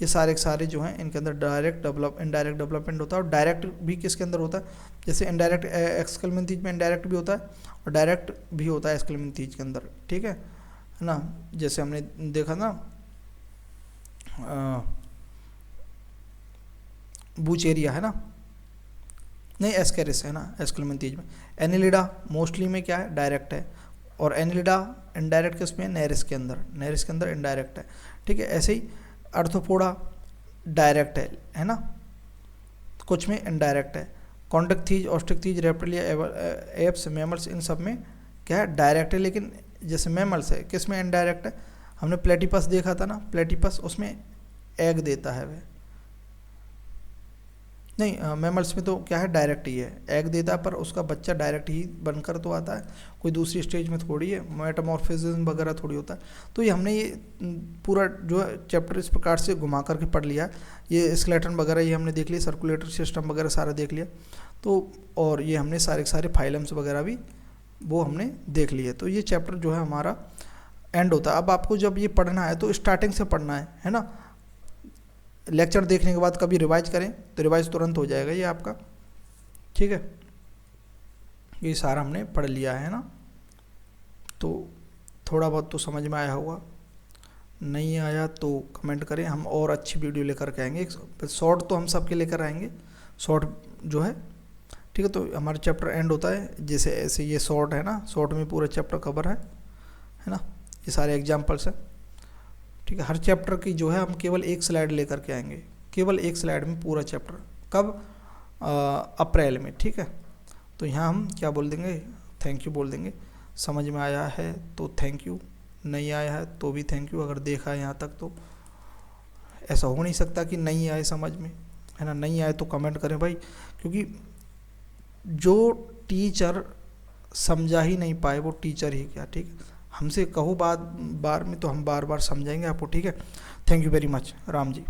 ये सारे जो हैं इनके अंदर इनडायरेक्ट डेवलपमेंट होता है। और डायरेक्ट भी किसके अंदर होता है, जैसे इनडायरेक्ट एक्सक्लेमिंथीज में इनडायरेक्ट भी होता है और डायरेक्ट भी होता है एक्सक्लेमिंथीज के अंदर। ठीक है ना, जैसे हमने देखा ना बूचेरिया, है ना, नहीं एस्केरिस, है ना, एस्क्लेमिंथीज में। एनिलिडा मोस्टली में क्या है, डायरेक्ट है, और एनिलिडा इनडायरेक्ट किसमें, नेरिस के अंदर इनडायरेक्ट है। ठीक है, ऐसे ही आर्थ्रोपोडा डायरेक्ट है ना, कुछ में इनडायरेक्ट है। कॉन्डक्थीज, ऑस्ट्रिकथीज, रेप्टिलिया, एप्स, मैमल्स, इन सब में क्या है, डायरेक्ट है। लेकिन जैसे मैमल्स है किस में इनडायरेक्ट है, हमने प्लेटिपस देखा था ना, प्लेटिपस उसमें एग देता है वह, नहीं मैमल्स में तो क्या है, डायरेक्ट ही है, एग देता है पर उसका बच्चा डायरेक्ट ही बनकर तो आता है, कोई दूसरी स्टेज में थोड़ी है, मेटामॉर्फिज्म वगैरह थोड़ी होता है। तो ये हमने ये पूरा जो है चैप्टर इस प्रकार से घुमा करके पढ़ लिया। ये स्केलेटन वगैरह ये हमने देख लिया, सर्कुलेटरी सिस्टम वगैरह सारा देख लिया। तो और ये हमने सारे फाइलम्स वगैरह भी वो हमने देख लिए। तो ये चैप्टर जो है हमारा एंड होता है। अब आपको जब ये पढ़ना है तो स्टार्टिंग से पढ़ना है ना, लेक्चर देखने के बाद कभी रिवाइज करें तो रिवाइज तुरंत हो जाएगा ये आपका। ठीक है, ये सारा हमने पढ़ लिया है ना, तो थोड़ा बहुत तो समझ में आया होगा, नहीं आया तो कमेंट करें, हम और अच्छी वीडियो लेकर के आएंगे। शॉर्ट तो हम सबके लेकर आएंगे, शॉर्ट जो है। ठीक है, तो हमारा चैप्टर एंड होता है जैसे ऐसे, ये शॉर्ट है ना, शॉर्ट में पूरा चैप्टर कवर है ना, ये सारे एग्जाम्पल्स हैं। ठीक है, हर चैप्टर की जो है हम केवल एक स्लाइड लेकर के आएंगे, केवल एक स्लाइड में पूरा चैप्टर। कब, अप्रैल में। ठीक है, तो यहाँ हम क्या बोल देंगे, थैंक यू बोल देंगे। समझ में आया है तो थैंक यू, नहीं आया है तो भी थैंक यू। अगर देखा है यहाँ तक तो ऐसा हो नहीं सकता कि नहीं आए समझ में, है ना, नहीं आए तो कमेंट करें भाई, क्योंकि जो टीचर समझा ही नहीं पाए वो टीचर ही क्या। ठीक है, हमसे कहो बार में तो हम बार समझाएंगे आपको। ठीक है, thank you very much, Ram ji.